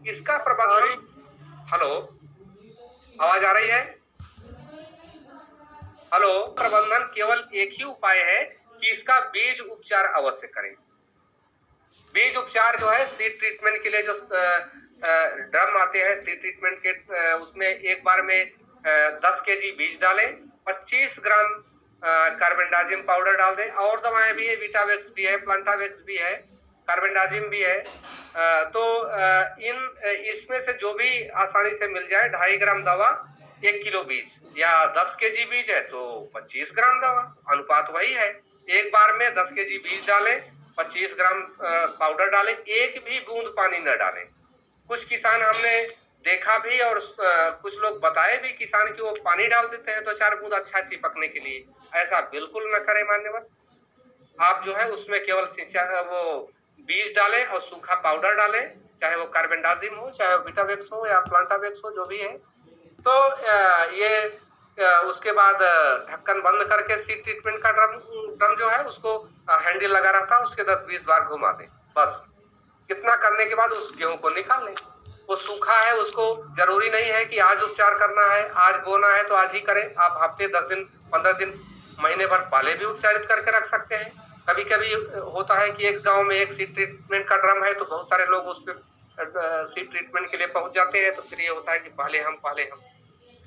इसका प्रबंधन, हेलो, आवाज आ रही है? हेलो, प्रबंधन केवल एक ही उपाय है कि इसका बीज उपचार अवश्य करें। बीज उपचार जो है, सीड ट्रीटमेंट के लिए जो ड्रम आते हैं सीड ट्रीटमेंट के, उसमें एक बार में 10 केजी बीज डालें, 25 ग्राम कार्बेंडाजिम पाउडर डाल दें। और दवाएं भी है, विटावेक्स भी है, प्लांटावेक्स भी है, कार्बेंडाजिम भी है। तो इसमें से जो भी आसानी से मिल जाए, 2.5 ग्राम दवा 1 किलो बीज, या 10 केजी बीज है तो 25 ग्राम दवा, अनुपात वही है। एक बार में 10 केजी बीज डालें, 25 ग्राम पाउडर डालें, एक भी बूंद पानी न डालें। कुछ किसान हमने देखा भी, और कुछ लोग बताए भी किसान कि वो पानी डाल देते हैं 2-4 बूंद अच्छा चिपकने के लिए। ऐसा बिल्कुल न करें मान्यवर। आप जो है उसमें केवल वो बीज डालें और सूखा पाउडर डालें, चाहे वो कार्बेंडाजिम हो, चाहे वो विटावेक्स हो या प्लांटावेक्स हो, जो भी है। तो ये उसके बाद ढक्कन बंद करके सीड ट्रीटमेंट का ड्रम जो है उसको हैंडल लगा रहता है, उसके 10-20 बार घुमा दें, बस। इतना करने के बाद उस गेहूं को निकाल लें। वो सूखा है, उसको जरूरी नहीं है कि आज उपचार करना है, आज बोना है तो आज ही करें। आप हफ्ते 10 दिन 15 दिन महीने भर पहले भी उपचारित करके रख सकते हैं। कभी कभी होता है कि एक गांव में एक सीड ट्रीटमेंट का ड्रम है, तो बहुत सारे लोग उस पर सीड ट्रीटमेंट के लिए पहुंच जाते हैं। तो फिर ये होता है कि पहले हम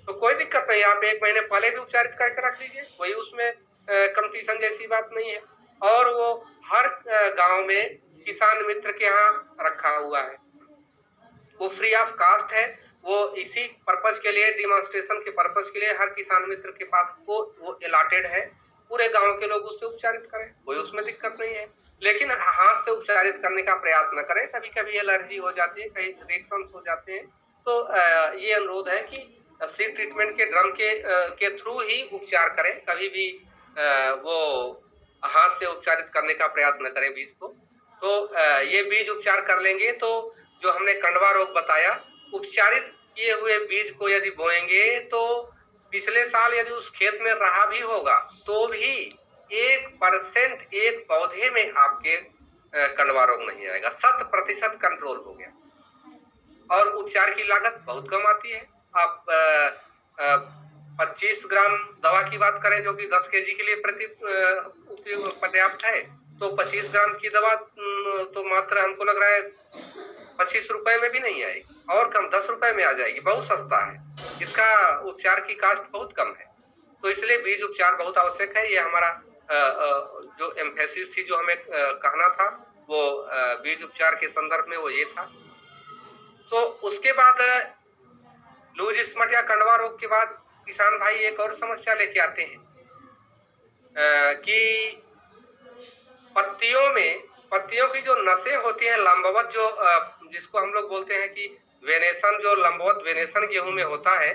तो कोई दिक्कत नहीं, आप 1 महीने पहले भी उपचारित करके रख लीजिए, कोई उसमें कंपटीशन जैसी बात नहीं है। और वो हर गांव में किसान मित्र के यहाँ रखा हुआ है, वो फ्री ऑफ कास्ट है। वो इसी पर्पज के लिए, डिमॉन्स्ट्रेशन के पर्पज के लिए हर किसान मित्र के पास वो अलॉटेड है। पूरे गांव के लोग उससे उपचारित करें, कोई उसमें दिक्कत नहीं है। लेकिन हाथ से उपचारित करने का प्रयास न करें, कभी कभी एलर्जी हो जाती है, कहीं रिएक्शन हो जाते हैं। तो ये अनुरोध है कि सीड ट्रीटमेंट के ड्रम के थ्रू ही उपचार करें, कभी भी वो हाथ से उपचारित करने का प्रयास न करें बीज को। तो ये बीज उपचार कर लेंगे तो जो हमने कंडवा रोग बताया, उपचारित किए हुए बीज को यदि बोएंगे तो पिछले साल यदि उस खेत में रहा भी होगा तो भी 1% एक पौधे में आपके कंडवा रोग नहीं आएगा। 100% कंट्रोल हो गया। और उपचार की लागत बहुत कम आती है। आप 25 ग्राम दवा की बात करें जो कि 10 केजी के लिए उपयोग पर्याप्त है, तो 25 ग्राम की दवा तो मात्र हमको लग रहा है 25 रुपए में भी नहीं आएगी, और कम 10 रुपए में आ जाएगी, बहुत सस्ता है। इसका उपचार की कास्ट बहुत कम है। तो इसलिए बीज उपचार बहुत आवश्यक है। ये हमारा जो एम्फेसिस थी, जो हमें कहना था, वो बीज उपचार के संदर्भ में वो ये था। तो उसके बाद लूज स्मट या कंडवा रोग के बाद किसान भाई एक और समस्या लेके आते हैं कि पत्तियों की जो नसें होती हैं लंबवत, जो जिसको हम लोग बोलते हैं कि वेनेशन, जो लंबवत वेनेशन गेहूं में होता है,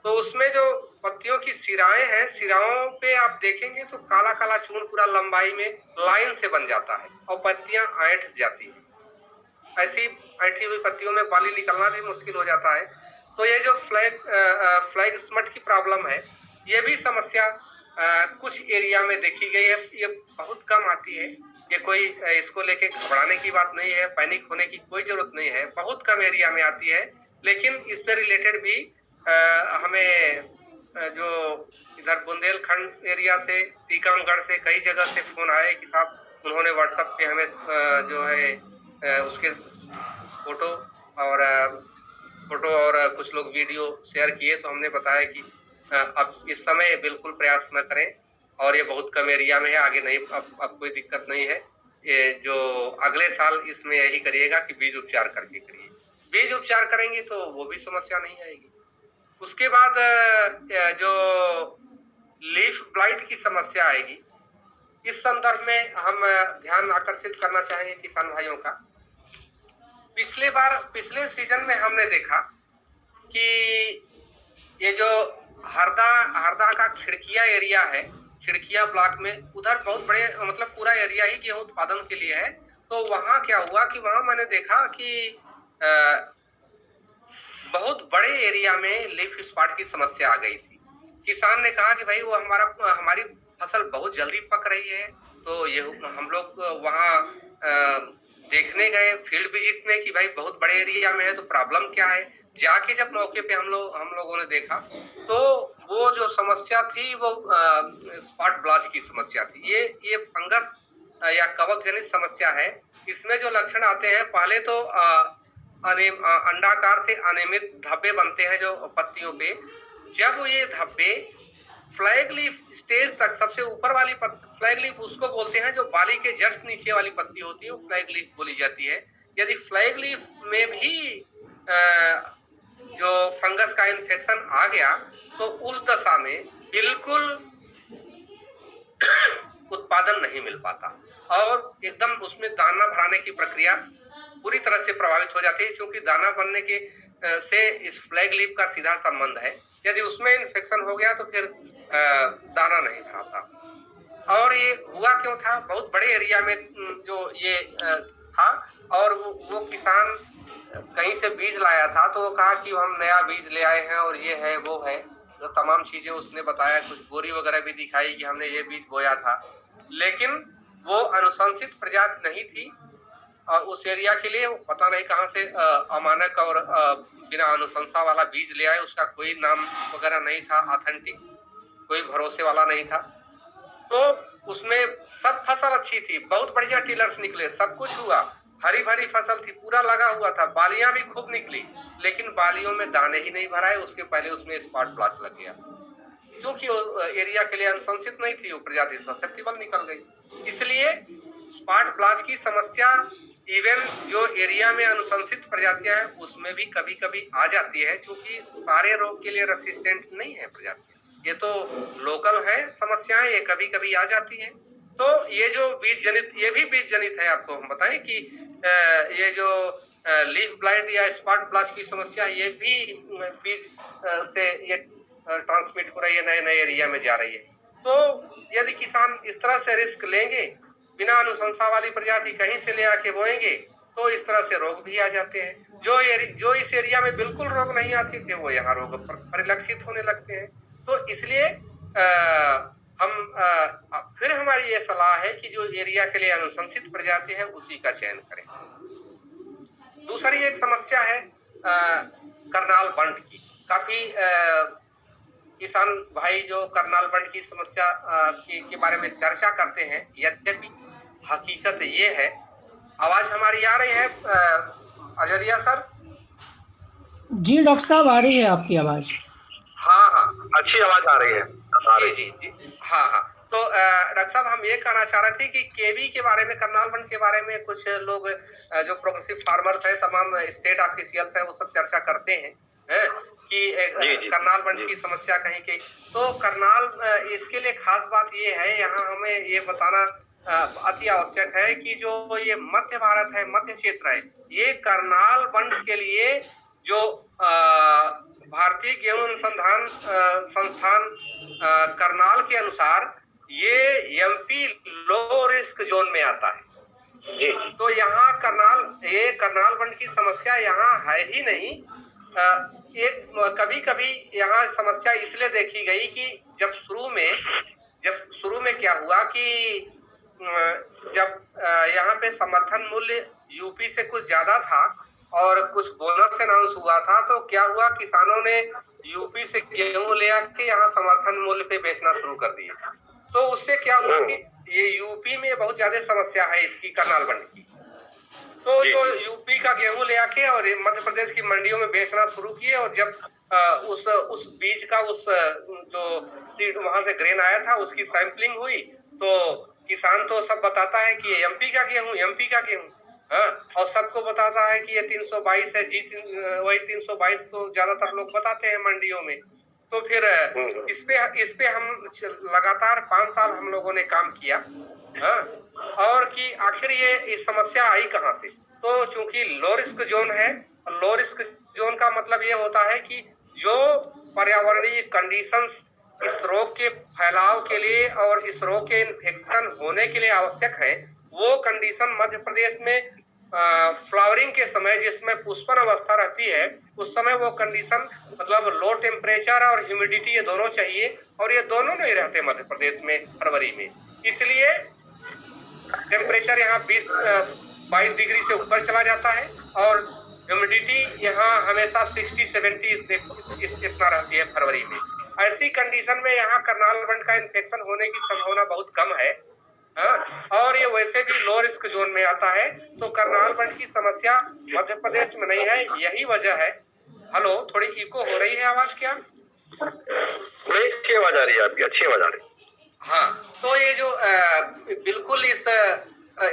तो उसमें जो पत्तियों की सिराएं हैं, सिराओं पे आप देखेंगे तो काला काला चूर्ण पूरा लंबाई में लाइन से बन जाता है और पत्तियां ऐंठ जाती है। ऐसी ऐंठी हुई पत्तियों में बाली निकलना भी मुश्किल हो जाता है। तो ये जो फ्लैग स्मट की प्रॉब्लम है, ये भी समस्या कुछ एरिया में देखी गई है। ये बहुत कम आती है, ये कोई इसको लेके घबराने की बात नहीं है, पैनिक होने की कोई जरूरत नहीं है। बहुत कम एरिया में आती है, लेकिन इससे रिलेटेड भी हमें जो इधर बुंदेलखंड एरिया से, टीकमगढ़ से, कई जगह से फोन आए कि साहब उन्होंने व्हाट्सएप पे हमें जो है उसके फोटो और कुछ लोग वीडियो शेयर किए, तो हमने बताया कि अब इस समय बिल्कुल प्रयास न करें। और ये बहुत कम एरिया में है, आगे नहीं अब कोई दिक्कत नहीं है। ये जो अगले साल इसमें यही करिएगा कि बीज उपचार करके करिए। बीज उपचार करेंगे तो वो भी समस्या नहीं आएगी। उसके बाद जो लीफ ब्लाइट की समस्या आएगी, इस संदर्भ में हम ध्यान आकर्षित करना चाहेंगे किसान भाइयों का। पिछले सीजन में हमने देखा कि ये जो हरदा का खिड़किया एरिया है, खिड़किया ब्लॉक में, उधर बहुत बड़े मतलब पूरा एरिया ही गेहूं उत्पादन के लिए है। तो वहां क्या हुआ कि वहां मैंने देखा कि बहुत बड़े एरिया में लीफ स्पॉट की समस्या आ गई थी। किसान ने कहा कि भाई वो हमारी फसल बहुत जल्दी पक रही है। तो ये हम लोग वहाँ देखने गए फील्ड विजिट में कि भाई बहुत बड़े एरिया में है तो प्रॉब्लम क्या है। जाके जब मौके पे हम लोगों ने देखा तो वो जो समस्या थी वो स्पॉट ब्लॉच की समस्या थी। ये फंगस या कवक जनित समस्या है। इसमें जो लक्षण आते हैं, पहले तो अंडाकार से अनियमित धब्बे बनते हैं जो पत्तियों पे। जब ये धब्बे फ्लैग लीफ स्टेज तक, सबसे ऊपर वाली फ्लैग लीफ उसको बोलते हैं जो बाली के जस्ट नीचे वाली पत्ती होती है, वो फ्लैग लीफ बोली जाती है। यदि फ्लैग लीफ में भी जो फंगस का इन्फेक्शन आ गया तो उस दशा में बिल्कुल उत्पादन नहीं मिल पाता और एकदम उसमें दाना भराने की प्रक्रिया पूरी तरह से प्रभावित हो जाती है, क्योंकि दाना बनने के से इस फ्लैग लीफ का सीधा संबंध है। यदि उसमें इन्फेक्शन हो गया तो फिर दाना नहीं भराता। और ये हुआ क्यों था? बहुत बड़े एरिया में जो ये था और वो किसान कहीं से बीज लाया था, तो वो कहा कि हम नया बीज ले आए हैं और ये है वो है, जो तमाम चीजें उसने बताया, कुछ बोरी वगैरह भी दिखाई कि हमने ये बीज बोया था, लेकिन वो अनुशंसित प्रजाति नहीं थी। और उस एरिया के लिए पता नहीं कहां से अमानक और बिना अनुशंसा वाला बीज ले आए। उसका कोई नाम वगैरह नहीं था, ऑथेंटिक, कोई भरोसे वाला नहीं था। तो उसमें सब फसल अच्छी थी, बहुत बढ़िया टिलर्स निकले, सब कुछ हुआ, हरी भरी फसल थी, पूरा लगा हुआ था, बालियां भी खूब निकली, लेकिन बालियों में दाने ही नहीं भराए। उसके पहले उसमें स्पॉट ब्लॉच लग गया, क्योंकि वो एरिया के लिए अनुशंसित नहीं थी, वो प्रजाति ससेप्टिबल निकल गई। इसलिए स्पॉट ब्लॉच की समस्या इवन जो एरिया में अनुशंसित प्रजातियां हैं उसमें भी कभी कभी आ जाती है, क्योंकि सारे रोग के लिए रेसिस्टेंट नहीं है प्रजातियां। ये तो लोकल है समस्याएं, ये कभी कभी आ जाती है। तो ये जो बीज जनित, ये भी बीज जनित है। आपको हम बताएं कि ये जो लीफ ब्लाइट या स्पॉट ब्लॉच की समस्या, ये भी बीज से ये ट्रांसमिट हो रही है, नए नए एरिया में जा रही है। तो यदि किसान इस तरह से रिस्क लेंगे, बिना अनुशंसा वाली प्रजाति कहीं से ले आके बोएंगे, तो इस तरह से रोग भी आ जाते हैं। जो इस एरिया में बिल्कुल रोग नहीं आते थे, वो यहाँ रोग परिलक्षित होने लगते हैं। तो इसलिए फिर हमारी ये सलाह है कि जो एरिया के लिए अनुशंसित प्रजाति है उसी का चयन करें। दूसरी एक समस्या है करनाल बंट की। काफी किसान भाई जो करनाल बंट की समस्या के बारे में चर्चा करते हैं, यद्यपि हकीकत ये है। आवाज हमारी आ रही है अजरिया सर? जी डॉक्टर साहब, आ रही है आपकी आवाज। हाँ, अच्छी आवाज आ रही है। जी। हाँ। तो डॉक्टर साहब, हम ये कहना चाह रहे थे कि केवी के बारे में, करनाल बंट के बारे में कुछ लोग जो प्रोग्रेसिव फार्मर्स है, तमाम स्टेट ऑफिशियल्स है, वो सब चर्चा करते हैं कि करनाल बंट की समस्या कहीं की। तो करनाल, इसके लिए खास बात ये है, यहाँ हमें ये बताना अति आवश्यक है कि जो ये मध्य भारत है, मध्य क्षेत्र है, ये करनाल बंट के लिए जो भारतीय गेहूं अनुसंधान संस्थान करनाल के अनुसार ये एमपी लो रिस्क जोन में आता है। तो यहाँ करनाल बंट की समस्या यहाँ है ही नहीं। कभी कभी यहाँ समस्या इसलिए देखी गई कि जब शुरू में क्या हुआ कि जब यहाँ पे समर्थन मूल्य यूपी से कुछ ज्यादा था और कुछ बोनस अनाउंस हुआ था, तो क्या हुआ, किसानों ने यूपी से गेहूं ले आके यहाँ समर्थन मूल्य पे बेचना शुरू कर दिए। तो उससे क्या हुआ कि ये यूपी में बहुत ज्यादा समस्या है इसकी, करनाल बंट की। तो जो यूपी का गेहूं ले आके और मध्य प्रदेश की मंडियों में बेचना शुरू किए, और जब उस बीज का जो सीड वहां से ग्रेन आया था उसकी सैंपलिंग हुई, तो किसान तो सब बताता है कि ये एमपी का गेहूं, हाँ, और सबको बताता है कि ये 322 है, वही 322 तो ज्यादातर लोग बताते हैं मंडियों में। तो फिर इस पे हम लगातार 5 साल हम लोगों ने काम किया, हाँ, और कि आखिर ये समस्या आई कहाँ से। तो चूंकि लो रिस्क जोन है, लो रिस्क जोन का मतलब ये होता है कि जो पर्यावरणीय कंडीशंस इस रोग के फैलाव के लिए और इस रोग के इन्फेक्शन होने के लिए आवश्यक है, वो कंडीशन मध्य प्रदेश में फ्लावरिंग के समय जिसमें पुष्पन अवस्था रहती है उस समय वो कंडीशन मतलब लो टेम्परेचर और ह्यूमिडिटी ये दोनों चाहिए, और ये दोनों नहीं रहते मध्य प्रदेश में फरवरी में। इसलिए टेम्परेचर यहाँ 22 डिग्री से ऊपर चला जाता है और ह्यूमिडिटी यहाँ हमेशा 60-70 इतना रहती है फरवरी में। ऐसी कंडीशन में यहाँ करनाल बंड का इन्फेक्शन होने की संभावना बहुत कम है, हाँ, और ये वैसे भी लो रिस्क जोन में आता है। तो करनाल बंड की समस्या मध्य प्रदेश में नहीं है, यही वजह है। हेलो, थोड़ी इको हो रही है आवाज क्या? नहीं, अच्छी आवाज आ रही है आपकी, अच्छी आवाज आ रही है। हाँ, तो ये जो बिल्कुल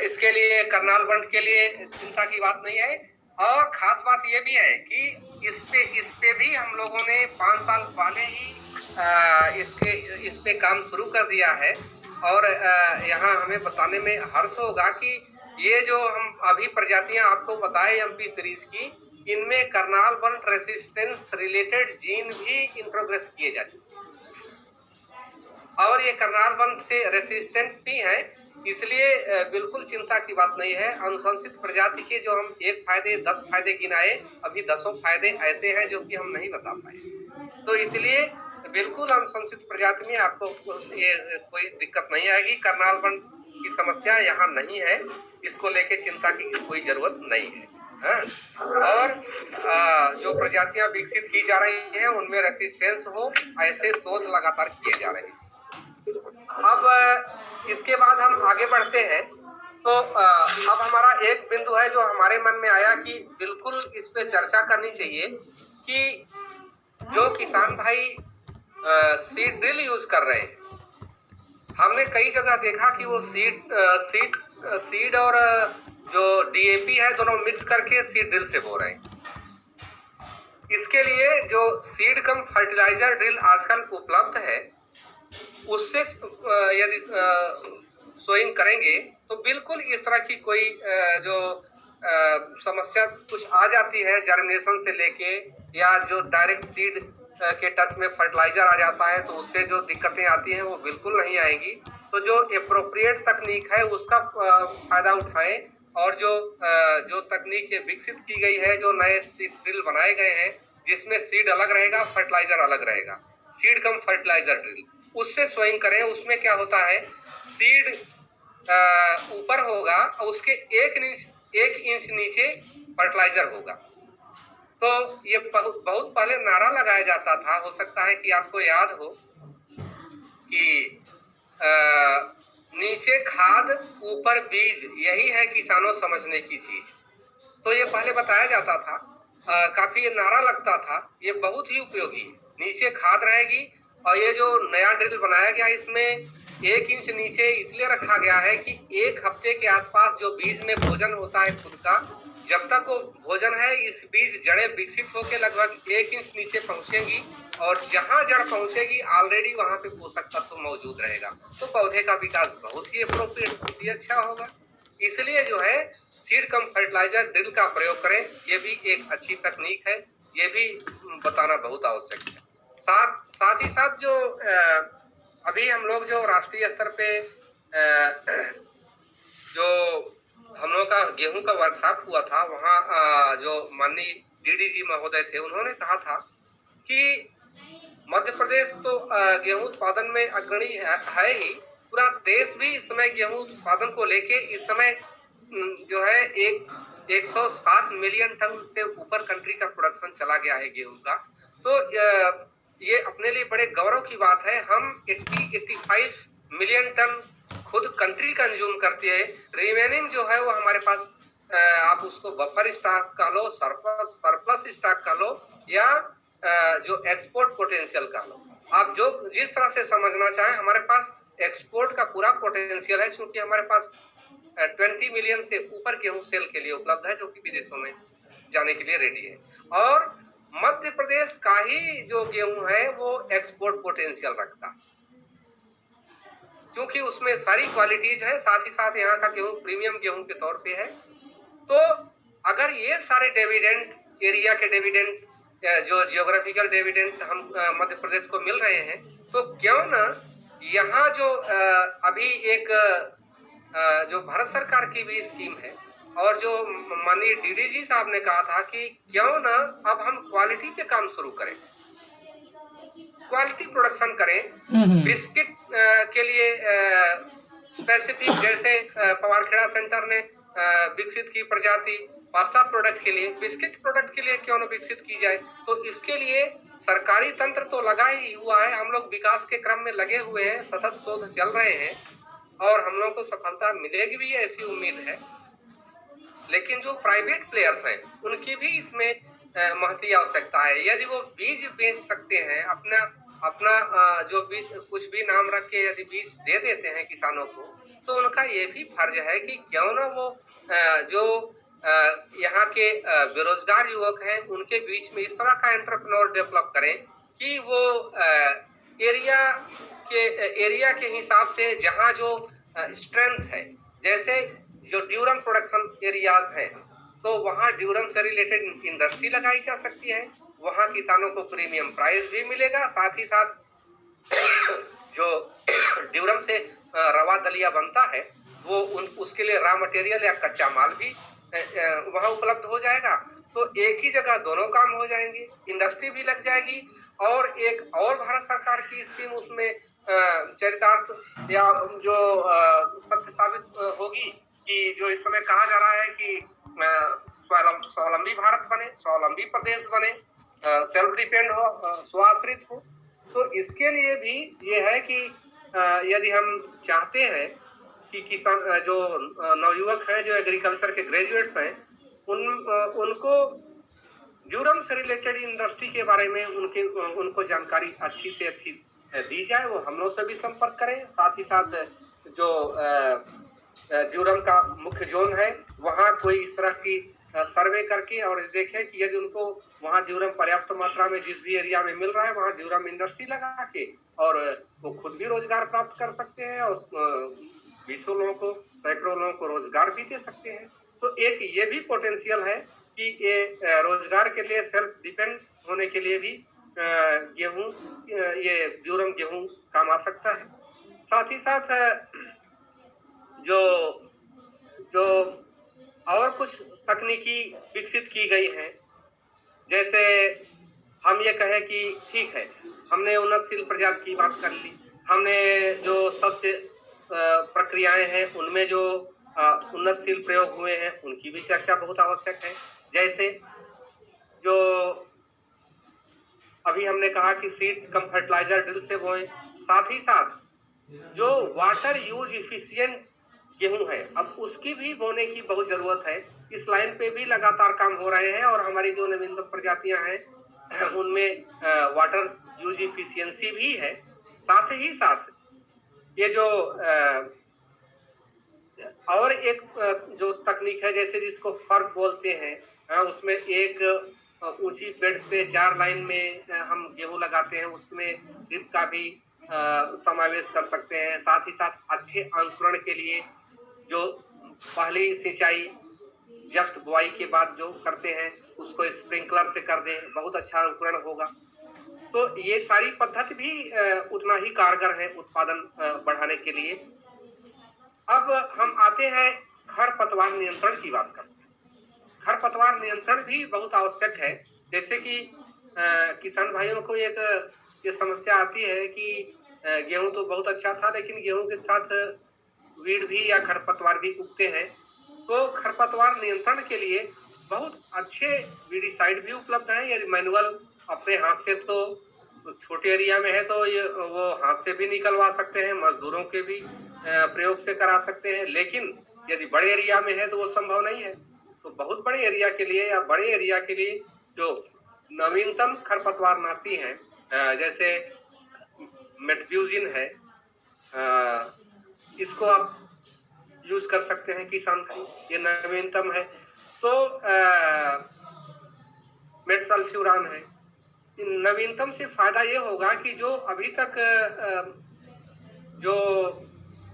इसके लिए करनाल बंड के लिए चिंता की बात नहीं है। और खास बात ये भी है कि इस पे भी हम लोगों ने 5 साल पहले ही इस पे काम शुरू कर दिया है, और यहाँ हमें बताने में हर्ष होगा कि ये जो हम अभी प्रजातियां आपको बताए एमपी सीरीज की, इनमें करनाल बंड रेसिस्टेंस रिलेटेड जीन भी इन प्रोग्रेस किए जा चुके हैं, और ये करनाल बंड से रेसिस्टेंट भी है, इसलिए बिल्कुल चिंता की बात नहीं है। अनुशंसित प्रजाति के जो हम 1 फायदे 10 फायदे गिनाए, अभी 10 फायदे ऐसे हैं जो कि हम नहीं बता पाए। तो इसलिए बिल्कुल अनुशंसित प्रजाति में आपको ये कोई दिक्कत नहीं आएगी। करनाल बंड की समस्या यहाँ नहीं है, इसको लेके चिंता की कोई जरूरत नहीं है, हाँ? और जो प्रजातियां विकसित की जा रही हैं उनमें रेसिस्टेंस हो, ऐसे शोध लगातार किए जा रहे हैं। अब इसके बाद हम आगे बढ़ते हैं, तो अब हमारा एक बिंदु है जो हमारे मन में आया कि बिल्कुल इस पे चर्चा करनी चाहिए कि जो किसान भाई सीड ड्रिल यूज कर रहे हैं, हमने कई जगह देखा कि वो सीड और जो डीएपी है दोनों मिक्स करके सीड ड्रिल से बो रहे हैं। इसके लिए जो सीड कम फर्टिलाइजर ड्रिल आजकल उपलब्ध है, उससे यदि सोइंग करेंगे तो बिल्कुल इस तरह की कोई जो समस्या कुछ आ जाती है जर्मिनेशन से लेके, या जो डायरेक्ट सीड के टच में फर्टिलाइजर आ जाता है तो उससे जो दिक्कतें आती हैं वो बिल्कुल नहीं आएंगी। तो जो एप्रोप्रिएट तकनीक है उसका फायदा उठाएं, और जो तकनीक विकसित की गई है, जो नए सीड ड्रिल बनाए गए हैं जिसमें सीड अलग रहेगा फर्टिलाइजर अलग रहेगा, सीड कम फर्टिलाइजर ड्रिल, उससे सोइंग करें। उसमें क्या होता है, सीड ऊपर होगा और उसके 1 इंच नीचे फर्टिलाइजर होगा। तो ये बहुत पहले नारा लगाया जाता था, हो सकता है कि आपको याद हो, कि नीचे खाद ऊपर बीज, यही है किसानों समझने की चीज। तो ये पहले बताया जाता था, काफी ये नारा लगता था, ये बहुत ही उपयोगी है। नीचे खाद रहेगी, और ये जो नया ड्रिल बनाया गया इसमें 1 इंच नीचे इसलिए रखा गया है कि 1 हफ्ते के आसपास जो बीज में भोजन होता है खुद का, जब तक वो भोजन है इस बीज जड़ें विकसित होकर लगभग 1 इंच नीचे पहुंचेंगी, और जहां जड़ पहुंचेगी ऑलरेडी वहां पे पोषक तत्व मौजूद रहेगा, तो पौधे का विकास बहुत ही अप्रोप्रिएट, बहुत ही अच्छा होगा। इसलिए जो है सीड कम फर्टिलाइजर ड्रिल का प्रयोग करें, ये भी एक अच्छी तकनीक है, ये भी बताना बहुत आवश्यक है। साथ ही साथ जो अभी हम लोग जो राष्ट्रीय स्तर पे जो हम लोग का गेहूं का वर्कशॉप हुआ था, वहाँ जो माननीय डीडीजी महोदय थे, उन्होंने कहा था कि मध्य प्रदेश तो गेहूं उत्पादन में अग्रणी है ही, पूरा देश भी इस समय गेहूं उत्पादन को लेके इस समय जो है 107 मिलियन टन से ऊपर कंट्री का प्रोडक्शन चला गया है गेहूं का। तो ये अपने लिए बड़े गौरव की बात है। हम 80-85 मिलियन टन खुद कंट्री कंज्यूम करती है, रिमेनिंग जो है वो हमारे पास आप उसको बफर स्टॉक का लो, सरप्लस स्टॉक का लो, या जो एक्सपोर्ट पोटेंशियल का लो, आप जो जिस तरह से समझना चाहें, हमारे पास एक्सपोर्ट का पूरा पोटेंशियल है, क्योंकि हमारे पास 20 मिलियन से ऊपर गेहूं सेल के लिए उपलब्ध है, जो कि विदेशों में जाने के लिए रेडी है। और मध्य प्रदेश का ही जो गेहूं है वो एक्सपोर्ट पोटेंशियल रखता है, क्योंकि उसमें सारी क्वालिटीज है, साथ ही साथ यहाँ का गेहूं प्रीमियम गेहूं के तौर पे है। तो अगर ये सारे डिविडेंड, एरिया के डिविडेंड, जो जियोग्राफिकल डिविडेंड हम मध्य प्रदेश को मिल रहे हैं, तो क्यों ना यहाँ जो अभी एक जो भारत सरकार की भी स्कीम है, और जो माननीय डीडीजी साहब ने कहा था कि क्यों ना अब हम क्वालिटी पे काम शुरू करें, क्वालिटी प्रोडक्शन करें। बिस्किट के लिए स्पेसिफिक, जैसे पवारखेड़ा सेंटर ने विकसित की प्रजाति, पास्ता प्रोडक्ट के लिए, बिस्किट प्रोडक्ट के लिए क्यों न विकसित की जाए। तो इसके लिए सरकारी तंत्र तो लगा ही हुआ है, हम लोग विकास के क्रम में लगे हुए हैं, सतत शोध चल रहे हैं, और हम लोग को सफलता मिलेगी भी, ऐसी उम्मीद है। लेकिन जो प्राइवेट प्लेयर्स हैं, उनकी भी इसमें महती आवश्यकता है। यदि वो बीज बेच सकते हैं, अपना जो बीज, कुछ भी नाम रख के यदि बीज दे देते हैं किसानों को, तो उनका ये भी फर्ज है कि क्यों ना वो जो यहाँ के बेरोजगार युवक हैं, उनके बीच में इस तरह का एंटरप्रेन्योर डेवलप करें कि वो एरिया के हिसाब से जहाँ जो स्ट्रेंथ है, जैसे जो ड्यूरम प्रोडक्शन एरियाज हैं, तो वहाँ ड्यूरम से रिलेटेड इंडस्ट्री लगाई जा सकती है, वहाँ किसानों को प्रीमियम प्राइस भी मिलेगा, साथ ही साथ जो ड्यूरम से रवा दलिया बनता है, वो उसके लिए रॉ मटेरियल या कच्चा माल भी वहाँ उपलब्ध हो जाएगा। तो एक ही जगह दोनों काम हो जाएंगे, इंडस्ट्री भी लग जाएगी, और एक और भारत सरकार की स्कीम उसमें चरितार्थ या जो सत्य साबित होगी कि जो इस समय कहा जा रहा है कि स्वावलंबी भारत बने, स्वावलंबी प्रदेश बने, सेल्फ डिपेंड हो, स्वाश्रित हो। तो इसके लिए भी ये है कि यदि हम चाहते हैं कि किसान, जो नवयुवक हैं, जो एग्रीकल्चर के ग्रेजुएट्स हैं, उनको ड्यूरम से रिलेटेड इंडस्ट्री के बारे में उनको जानकारी अच्छी से अच्छी दी जाए, वो हम लोग से भी संपर्क करें। साथ ही साथ जो ड्यूरम का मुख्य जोन है, वहाँ कोई इस तरह की सर्वे करके और देखें कि यदि उनको वहाँ ड्यूरम पर्याप्त मात्रा में जिस भी एरिया में मिल रहा है, वहाँ ड्यूरम इंडस्ट्री लगा के, और वो खुद भी रोजगार प्राप्त कर सकते हैं, और 20 लोगों को, सैकड़ों लोगों को रोजगार भी दे सकते हैं। तो एक ये भी पोटेंशियल है कि ये रोजगार के लिए, सेल्फ डिपेंड होने के लिए भी गेहूं, ये ड्यूरम गेहूं काम आ सकता है। साथ ही साथ जो और कुछ तकनीकी विकसित की गई हैं, जैसे हम ये कहें कि ठीक है, हमने उन्नतशील प्रजाति की बात कर ली, हमने जो सस्य प्रक्रियाएं हैं उनमें जो उन्नतशील प्रयोग हुए हैं उनकी भी चर्चा बहुत आवश्यक है। जैसे जो अभी हमने कहा कि सीड कम फर्टिलाइजर ड्रिल से बोएं, साथ ही साथ जो वाटर यूज इफिशिएंट गेहूं है, अब उसकी भी बोने की बहुत जरूरत है। इस लाइन पे भी लगातार काम हो रहे हैं, और हमारी जो नवीनतम प्रजातियां हैं उनमें वाटर यूज इफिशियंसी भी है। साथ ही साथ ये जो और एक जो तकनीक है, जैसे जिसको फर्क बोलते हैं, उसमें एक ऊंची बेड पे 4 लाइन में हम गेहूं लगाते हैं, उसमें ड्रिप का भी समावेश कर सकते हैं। साथ ही साथ अच्छे अंकुरण के लिए जो पहली सिंचाई जस्ट बुआई के बाद जो करते हैं, उसको स्प्रिंकलर से कर दें, बहुत अच्छा अंकुरण होगा। तो ये सारी पद्धति भी उतना ही कारगर है उत्पादन बढ़ाने के लिए। अब हम आते हैं खरपतवार नियंत्रण की बात करते हैं। खरपतवार नियंत्रण भी बहुत आवश्यक है। जैसे कि किसान भाइयों को एक ये समस्या आती है कि गेहूं तो बहुत अच्छा था, लेकिन गेहूं के साथ वीड भी या खरपतवार भी उगते हैं। तो खरपतवार नियंत्रण के लिए बहुत अच्छे वीडिसाइड भी उपलब्ध हैं। यदि मैनुअल अपने हाथ से, तो छोटे एरिया में है तो ये वो हाथ से भी निकलवा सकते हैं, मजदूरों के भी प्रयोग से करा सकते हैं। लेकिन यदि बड़े एरिया में है तो वो संभव नहीं है। तो बहुत बड़े एरिया के लिए या बड़े एरिया के लिए जो नवीनतम खरपतवारनाशी हैं, जैसे मेटब्यूजिन है, इसको आप यूज कर सकते हैं किसान भाई, ये नवीनतम है। तो मेटसल्फ्यूरान है। नवीनतम से फायदा ये होगा कि जो अभी तक जो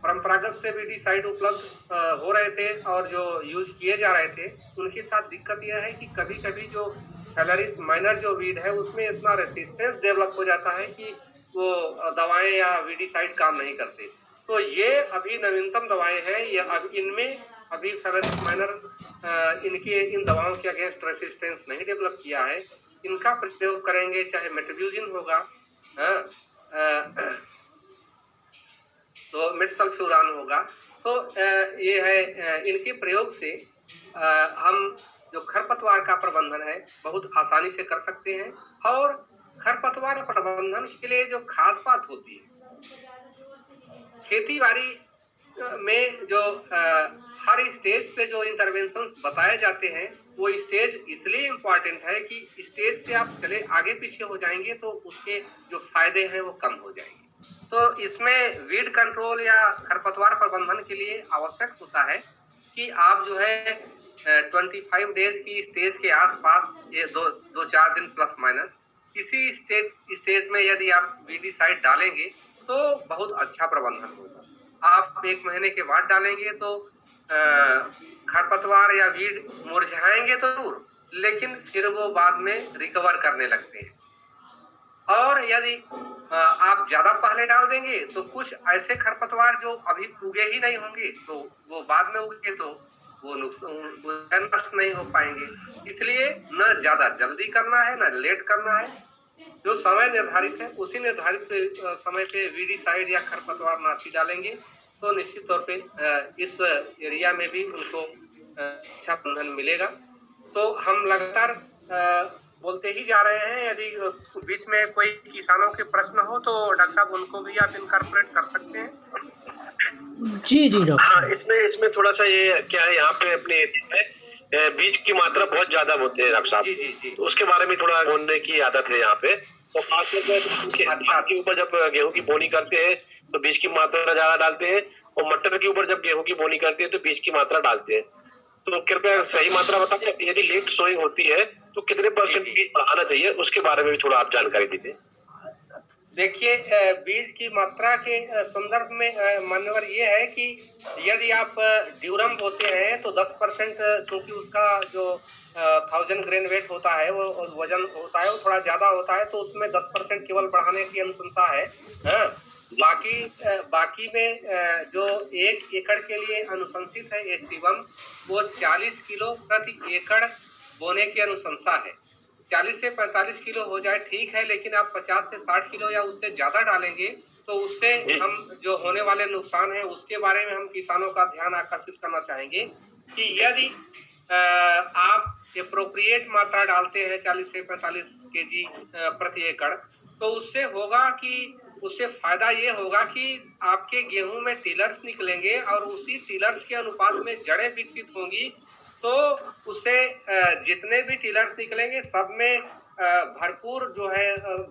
परंपरागत से वीडीसाइड उपलब्ध हो रहे थे और जो यूज किए जा रहे थे, उनके साथ दिक्कत यह है कि कभी कभी जो फैलरिस माइनर जो वीड है उसमें इतना रेसिस्टेंस डेवलप हो जाता है कि वो दवाएं या वीडीसाइड काम नहीं करते। तो ये अभी नवीनतम दवाएं हैं, ये अब इनमें अभी फैलरिस माइनर इन दवाओं के अगेंस्ट रेसिस्टेंस नहीं डेवलप किया है। इनका प्रयोग करेंगे, चाहे मेटब्यूजिन होगा, तो मेटसल्फ्यूरान होगा। तो ये है, इनके प्रयोग से हम जो खरपतवार का प्रबंधन है बहुत आसानी से कर सकते हैं। और खरपतवार प्रबंधन के लिए जो खास बात होती है, खेती बाड़ी में जो हर स्टेज पे जो इंटरवेंशंस बताए जाते हैं, वो स्टेज इसलिए इम्पोर्टेंट है कि स्टेज से आप चले आगे पीछे हो जाएंगे तो उसके जो फायदे हैं वो कम हो जाएंगे। तो इसमें वीड कंट्रोल या खरपतवार प्रबंधन के लिए आवश्यक होता है कि आप जो है 25 डेज की स्टेज के आसपास, ये दो चार दिन प्लस माइनस, इसी स्टेज में यदि आप वीडीसाइड डालेंगे तो बहुत अच्छा प्रबंधन होगा। आप 1 महीने के बाद डालेंगे तो खरपतवार या वीड मुरझाएंगे तो जरूर, लेकिन फिर वो बाद में रिकवर करने लगते हैं। और यदि आप ज्यादा पहले डाल देंगे तो कुछ ऐसे खरपतवार जो अभी उगे ही नहीं होंगे तो वो बाद में उगे तो वो नष्ट नहीं हो पाएंगे। इसलिए न ज्यादा जल्दी करना है न लेट करना है। जो समय निर्धारित है उसी निर्धारित समय पे वीडीसाइड या खरपतवारनाशी डालेंगे तो निश्चित तौर पे इस एरिया में भी उनको अच्छा प्रबंधन मिलेगा। तो हम लगातार बोलते ही जा रहे हैं। यदि बीच में कोई किसानों के प्रश्न हो तो डॉक्टर साहब उनको भी आप इनकॉर्पोरेट कर सकते हैं। जी डॉक्टर। हाँ, इसमें थोड़ा सा ये क्या है, यहाँ पे अपने बीज की मात्रा बहुत ज्यादा होती है डॉक्टर साहब। जी। तो उसके बारे में थोड़ा बोलने की आदत है यहाँ पे। तो खासतौर पर के ऊपर जब गेहूं की बोनी करते हैं तो बीज की मात्रा ज्यादा डालते हैं, और मटर के ऊपर जब गेहूं की बोनी करते हैं तो बीज की मात्रा डालते हैं। तो कृपया सही मात्रा बताइए। यदि लेट सोइंग होती है तो कितने % बीज बढ़ाना चाहिए, उसके बारे में भी थोड़ा आप जानकारी दीजिए। देखिए, बीज की मात्रा के संदर्भ में मान्यवर ये है कि यदि आप ड्यूरम बोते हैं तो 10%, क्योंकि उसका जो 1000 ग्रेन वेट होता है, वो वजन होता है, वो थोड़ा ज्यादा होता है, तो उसमें 10% केवल बढ़ाने की अनुशंसा है। बाकी में जो 1 एकड़ के लिए अनुशंसित है एस्टिवम, वो 40 किलो प्रति एकड़ बोने की अनुशंसा है। 40 से 45 किलो हो जाए ठीक है, लेकिन आप 50 से 60 किलो या उससे ज्यादा डालेंगे तो उससे हम जो होने वाले नुकसान है उसके बारे में हम किसानों का ध्यान आकर्षित करना चाहेंगे कि यदि आप एप्रोप्रिएट मात्रा डालते हैं 40 से 45 केजी प्रति एकड़, तो उससे होगा कि उससे फायदा ये होगा कि आपके गेहूं में टिलर्स निकलेंगे और उसी टिलर्स के अनुपात में जड़ें विकसित होंगी। तो उससे जितने भी टिलर्स निकलेंगे सब में भरपूर जो है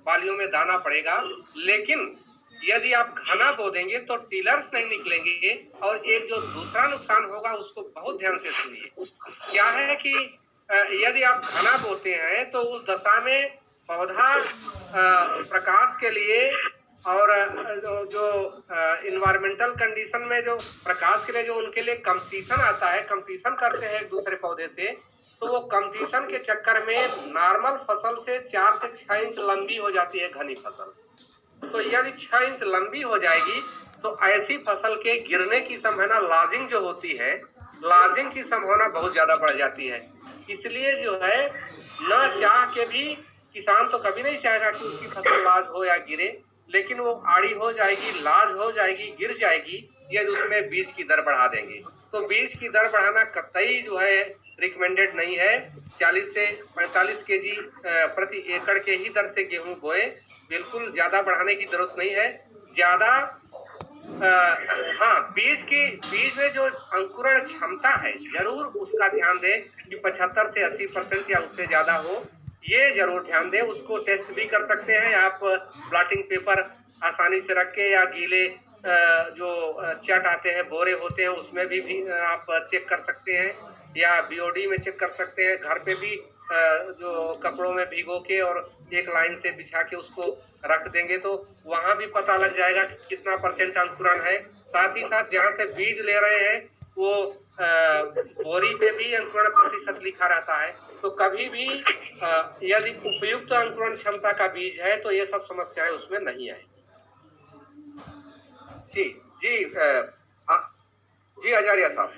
बालियों में दाना पड़ेगा। लेकिन यदि आप घना बो देंगे तो टिलर्स नहीं निकलेंगे। और एक जो दूसरा नुकसान होगा उसको बहुत ध्यान से सुनिए। क्या है कि यदि आप घना बोते हैं तो उस दशा में पौधा प्रकाश के लिए और जो इन्वायरमेंटल कंडीशन में जो प्रकाश के लिए जो उनके लिए कंपटीशन आता है, कंपटीशन करते हैं एक दूसरे पौधे से, तो वो कंपटीशन के चक्कर में नॉर्मल फसल से 4 से 6 इंच लंबी हो जाती है घनी फसल। तो यदि 6 इंच लंबी हो जाएगी तो ऐसी फसल के गिरने की संभावना, लॉजिंग जो होती है, लॉजिंग की संभावना बहुत ज्यादा बढ़ जाती है। इसलिए जो है न चाह के भी किसान तो कभी नहीं चाहेगा कि उसकी फसल लॉज हो या गिरे, लेकिन वो आड़ी हो जाएगी, लाज हो जाएगी, गिर जाएगी यदि उसमें बीज की दर बढ़ा देंगे। तो बीज की दर बढ़ाना कतई जो है रिकमेंडेड नहीं है। 40 से 45 केजी प्रति एकड़ के ही दर से गेहूं बोए, बिल्कुल ज्यादा बढ़ाने की जरूरत नहीं है। ज्यादा बीज में जो अंकुरण क्षमता है जरूर उसका ध्यान दें कि 75 से 80% या उससे ज्यादा हो। ये जरूर ध्यान दें। उसको टेस्ट भी कर सकते हैं आप, प्लॉटिंग पेपर आसानी से रख के, या गीले जो चट आते हैं, बोरे होते हैं, उसमें भी आप चेक कर सकते हैं, या बीओडी में चेक कर सकते हैं। घर पे भी जो कपड़ों में भिगो के और एक लाइन से बिछा के उसको रख देंगे तो वहां भी पता लग जाएगा कि कितना % अंकुरण है। साथ ही साथ जहाँ से बीज ले रहे हैं वो बोरी पे भी अंकुरण % लिखा रहता है। तो कभी भी यदि उपयुक्त अंकुरण क्षमता का बीज है तो ये सब समस्याएं उसमें नहीं आएगी। जी जी जी आचार्य साहब।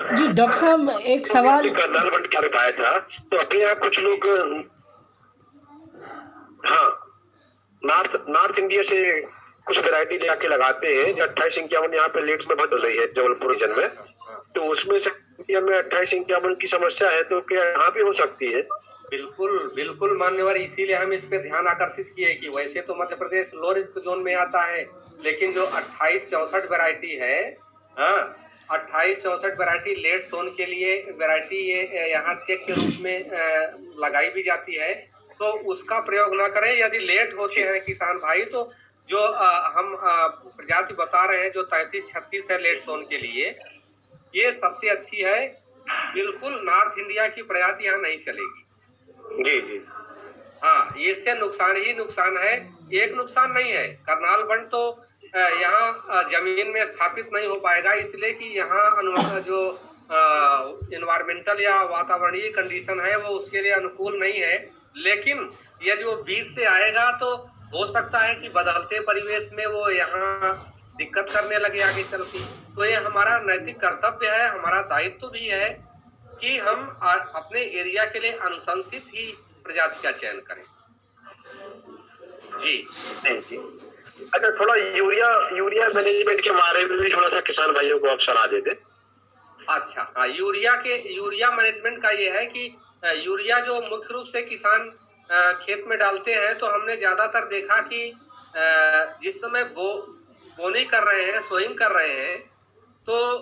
जी डॉक्टर साहब, एक सवाल। करनाल बंट क्या बताया था, तो अपने यहाँ कुछ लोग नॉर्थ इंडिया से कुछ वैरायटी ले आके लगाते हैं जो 2851 यहाँ पे लेट्स में बहुत हो रही है जबलपुर रीजन में, तो उसमें से इंडिया में 2851 की समस्या है, तो क्या यहाँ भी हो सकती है? बिल्कुल बिल्कुल मान्यवर, इसीलिए हम इस पे ध्यान आकर्षित किए कि वैसे तो Madhya Pradesh low risk zone में आता है, लेकिन जो 2864 वैरायटी है, 2864 वैरायटी लेट सोन के लिए वैरायटी ये यहाँ चेक के रूप में लगाई भी जाती है, तो उसका प्रयोग ना करें। यदि लेट होते हैं किसान भाई, तो जो हम प्रजाति बता रहे हैं जो 3336 है लेट सोन के लिए, ये सबसे अच्छी है। बिल्कुल नॉर्थ इंडिया की प्रजाति यहाँ नहीं चलेगी। जी जी हाँ, इससे नुकसान ही नुकसान है, एक नुकसान नहीं है। करनाल बंट तो यहाँ जमीन में स्थापित नहीं हो पाएगा, इसलिए कि यहाँ जो एनवायरमेंटल या वातावरणीय कंडीशन है वो उसके लिए अनुकूल नहीं है। लेकिन यदि वो बीज से आएगा तो हो सकता है कि बदलते परिवेश में वो यहाँ दिक्कत करने लगे आगे चल के। तो ये हमारा नैतिक कर्तव्य है, हमारा दायित्व भी है कि हम अपने एरिया के लिए अनुशंसित ही प्रजाति का चयन करें। जी जी। अच्छा, थोड़ा यूरिया मैनेजमेंट के बारे में भी थोड़ा सा किसान भाइयों को आप सलाह दे दें। अच्छा, हाँ, यूरिया मैनेजमेंट का ये है कि यूरिया जो मुख्य रूप से किसान खेत में डालते हैं, तो हमने ज्यादातर देखा कि जिस समय बोनी कर रहे हैं, सोइंग कर रहे हैं, तो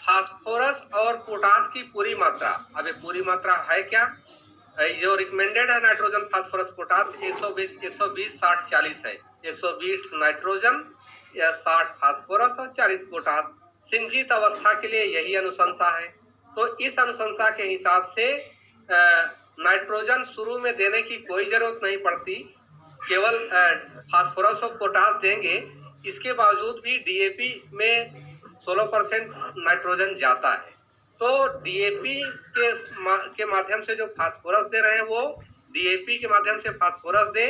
फास्फोरस और पोटास की पूरी मात्रा, अब ये पूरी मात्रा है क्या, जो रिकमेंडेड है नाइट्रोजन फास्फोरस पोटास 120 60 40 है। 120 नाइट्रोजन या 60 फास्फोरस और 40 पोटास सिंचित अवस्था के लिए यही अनुशंसा है। तो इस अनुशंसा के हिसाब से नाइट्रोजन शुरू में देने की कोई जरूरत नहीं पड़ती, केवल फास्फोरस और पोटास देंगे। इसके बावजूद भी डीएपी में 16% नाइट्रोजन जाता है, तो डीएपी के माध्यम से जो फास्फोरस दे रहे हैं वो डीएपी के माध्यम से फास्फोरस दे,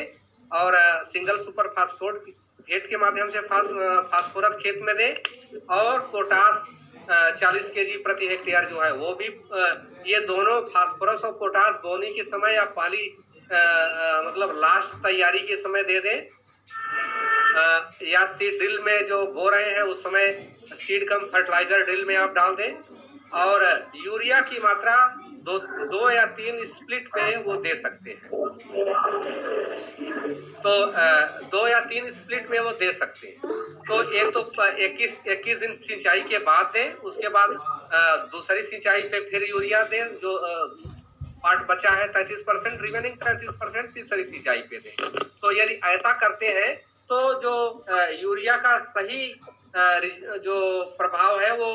और सिंगल सुपर फास्फेट के माध्यम से फास्फोरस खेत में दे, और पोटास 40 केजी प्रति हेक्टेयर जो है वो भी, ये दोनों फास्फोरस और पोटास बोनी के समय या पहली मतलब लास्ट तैयारी के समय दे दे, या सीड ड्रिल में जो बो रहे हैं उस समय सीड कम फर्टिलाइजर ड्रिल में आप डाल दें। और यूरिया की मात्रा 2 या 3 स्प्लिट में वो दे सकते हैं, तो 2 या 3 स्प्लिट में वो दे सकते हैं। तो एक तो 21 दिन सिंचाई के बाद दें, उसके बाद दूसरी सिंचाई पे फिर यूरिया दें, जो पार्ट बचा है 33%, रिमेनिंग 33% तीसरी सिंचाई पे दें। तो यदि ऐसा करते हैं तो जो यूरिया का सही जो प्रभाव है वो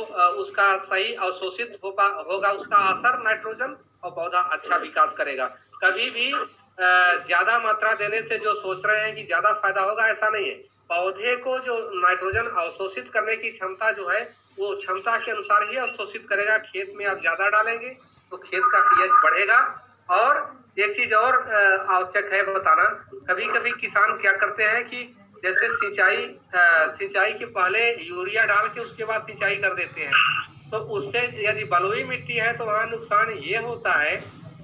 उसका सही अवशोषित होगा, उसका असर नाइट्रोजन, और पौधा अच्छा विकास करेगा। कभी भी ज्यादा मात्रा देने से जो सोच रहे हैं कि ज्यादा फायदा होगा, ऐसा नहीं है। पौधे को जो नाइट्रोजन अवशोषित करने की क्षमता जो है वो क्षमता के अनुसार ही अवशोषित करेगा। खेत में आप ज्यादा डालेंगे तो खेत का पीएच बढ़ेगा। और एक चीज और आवश्यक है बताना, कभी कभी किसान क्या करते हैं कि जैसे सिंचाई के पहले यूरिया डाल के उसके बाद सिंचाई कर देते हैं, तो उससे यदि बलुई मिट्टी है तो वहाँ नुकसान ये होता है,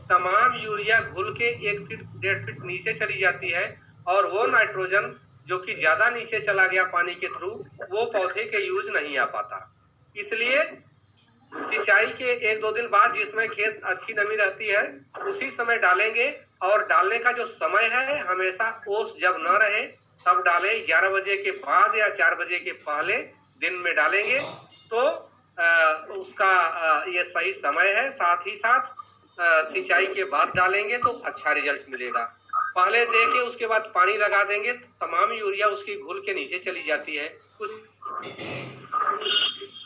तमाम यूरिया घुल के 1 फीट 1.5 फीट नीचे चली जाती है, और वो नाइट्रोजन जो कि ज्यादा नीचे चला गया पानी के थ्रू, वो पौधे के यूज नहीं आ पाता। इसलिए सिंचाई के 1-2 दिन बाद जिसमें खेत अच्छी नमी रहती है उसी समय डालेंगे, और डालने का जो समय है हमेशा ओस जब न रहे तब डालें। 11 बजे के बाद या 4 बजे के पहले दिन में डालेंगे तो उसका ये सही समय है। साथ ही साथ सिंचाई के बाद डालेंगे तो अच्छा रिजल्ट मिलेगा। पहले दे के उसके बाद पानी लगा देंगे तो तमाम यूरिया उसकी घुल के नीचे चली जाती है। कुछ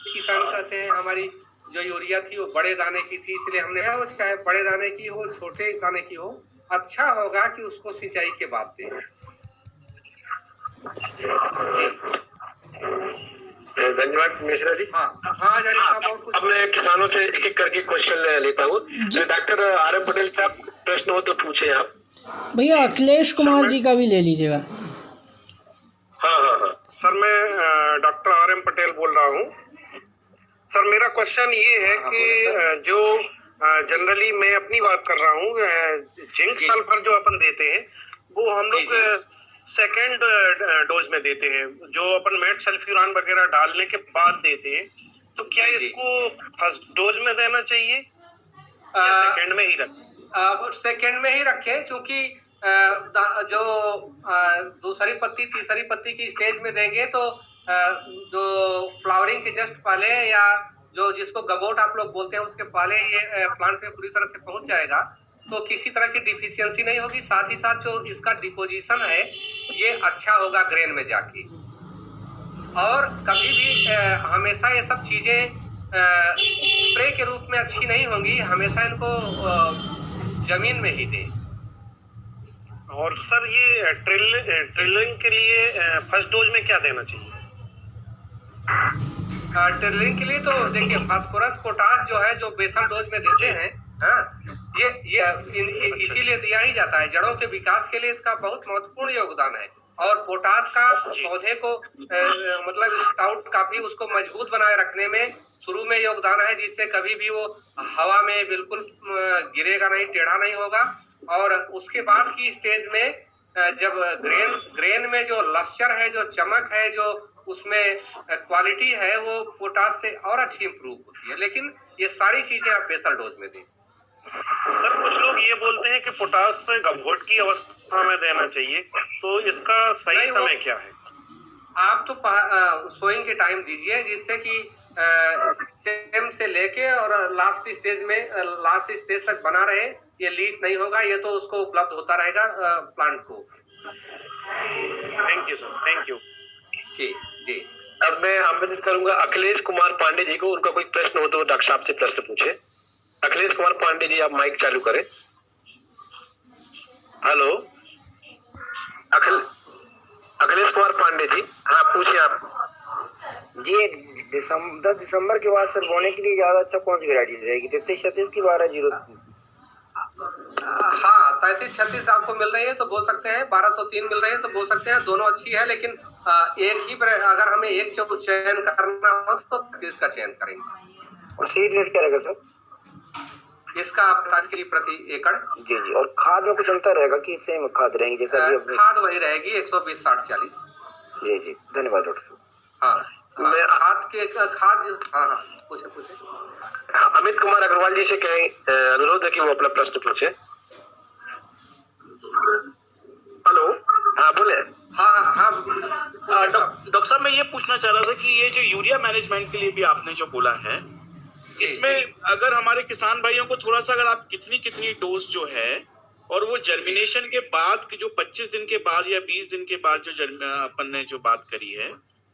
किसान कहते हैं हमारी जो यूरिया थी वो बड़े दाने की थी, इसलिए हमने वो चाहे बड़े दाने की हो छोटे दाने की हो, अच्छा होगा कि उसको सिंचाई के बाद दें। धन्यवाद मिश्रा जी। हाँ जारी साहब, और कुछ? अब मैं किसानों से एक एक करके क्वेश्चन लेता हूँ। डॉक्टर RM पटेल साहब, प्रश्न हो तो पूछे आप। भैया अखिलेश कुमार जी का भी ले लीजिएगा। हाँ। सर मैं डॉक्टर RM पटेल बोल रहा हूँ। सर मेरा क्वेश्चन ये है कि जो जनरली मैं अपनी बात कर रहा हूँ, जिंक सल्फर जो अपन देते हैं वो हम लोग सेकेंड डोज में देते हैं, जो अपन मेट सल्फ्यूरान वगैरह डालने के बाद देते हैं, तो क्या इसको फर्स्ट डोज में देना चाहिए या सेकेंड में ही रखें? सेकेंड में ही रखें, क्योंकि जो दूसरी पत्ती तीसरी पत्ती की स्टेज में देंगे तो जो फ्लावरिंग के जस्ट पहले या जो जिसको गबोट आप लोग बोलते हैं उसके पहले ये प्लांट पे पूरी तरह से पहुंच जाएगा, तो किसी तरह की डिफिशियंसी नहीं होगी। साथ ही साथ जो इसका डिपोजिशन है ये अच्छा होगा ग्रेन में जाके। और कभी भी हमेशा ये सब चीजें स्प्रे के रूप में अच्छी नहीं होंगी, हमेशा इनको जमीन में ही दें। और सर ये ट्रिलिंग के लिए फर्स्ट डोज में क्या देना चाहिए? ट्रिलिंग के लिए तो देखिए फास्फोरस पोटास जो है जो बेसल डोज में देते हैं, ये इसीलिए दिया ही जाता है, जड़ों के विकास के लिए इसका बहुत महत्वपूर्ण योगदान है। और पोटास का पौधे को मतलब स्टाउट काफी उसको मजबूत बनाए रखने में शुरू में योगदान है, जिससे कभी भी वो हवा में बिल्कुल गिरेगा नहीं, टेढ़ा नहीं होगा। और उसके बाद की स्टेज में जब ग्रेन में जो लक्ष्चर है, जो चमक है, जो उसमें क्वालिटी है, वो पोटास से और अच्छी इंप्रूव होती है। लेकिन ये सारी चीजें आप बेसल डोज में दें। सर कुछ लोग ये बोलते हैं कि पोटास गबोट की अवस्था में देना चाहिए, तो इसका सही समय क्या है? आप तो सोइंग के टाइम दीजिए, जिससे कि स्टेम से लेके और लास्ट स्टेज तक बना रहे, ये लीच नहीं होगा, ये तो उसको उपलब्ध होता रहेगा प्लांट को। Thank you sir, thank you. जी। अब मैं आमंत्रित करूंगा अखिलेश कुमार पांडे जी को, उनका कोई प्रश्न हो तो डॉक्टर साहब से प्रश्न पूछे। अखिलेश कुमार पांडे जी, आप माइक चालू करें। हेलो अखिलेश कुमार पांडे जी, हाँ पूछिए आप जी। 10 दिसंबर के बाद सर बोने के लिए ज्यादा अच्छा कौन सी वैरायटी रहेगी? 33-36 की 12-0? हाँ 35-36 आपको मिल रही है तो बो सकते हैं, 1203 मिल रही है तो बो सकते हैं, दोनों अच्छी है। लेकिन एक ही अगर हमें एक चयन करना हो तो 33 का चयन करेंगे। और सीड रेट क्या रहेगा सर इसका? 50 के प्रति एकड़। जी। और खाद में कुछ अंतर रहेगा कि सेम खाद रहेंगी जैसा खाद वही रहेगी 120-60-40। जी। धन्यवाद डॉक्टर साहब। हाँ पूछे। अमित कुमार अग्रवाल जी से कहें, अनुरोध है कि वो अपना प्रश्न पूछे। हेलो, हाँ बोले। हाँ डॉक्टर साहब मैं ये पूछना चाह रहा था कि ये जो यूरिया मैनेजमेंट के लिए भी आपने जो बोला है, इसमें अगर हमारे किसान भाइयों को थोड़ा सा, अगर आप कितनी डोज जो है, और वो जर्मिनेशन के बाद की जो 25 दिन के बाद या 20 दिन के बाद जो अपन ने जो बात करी है,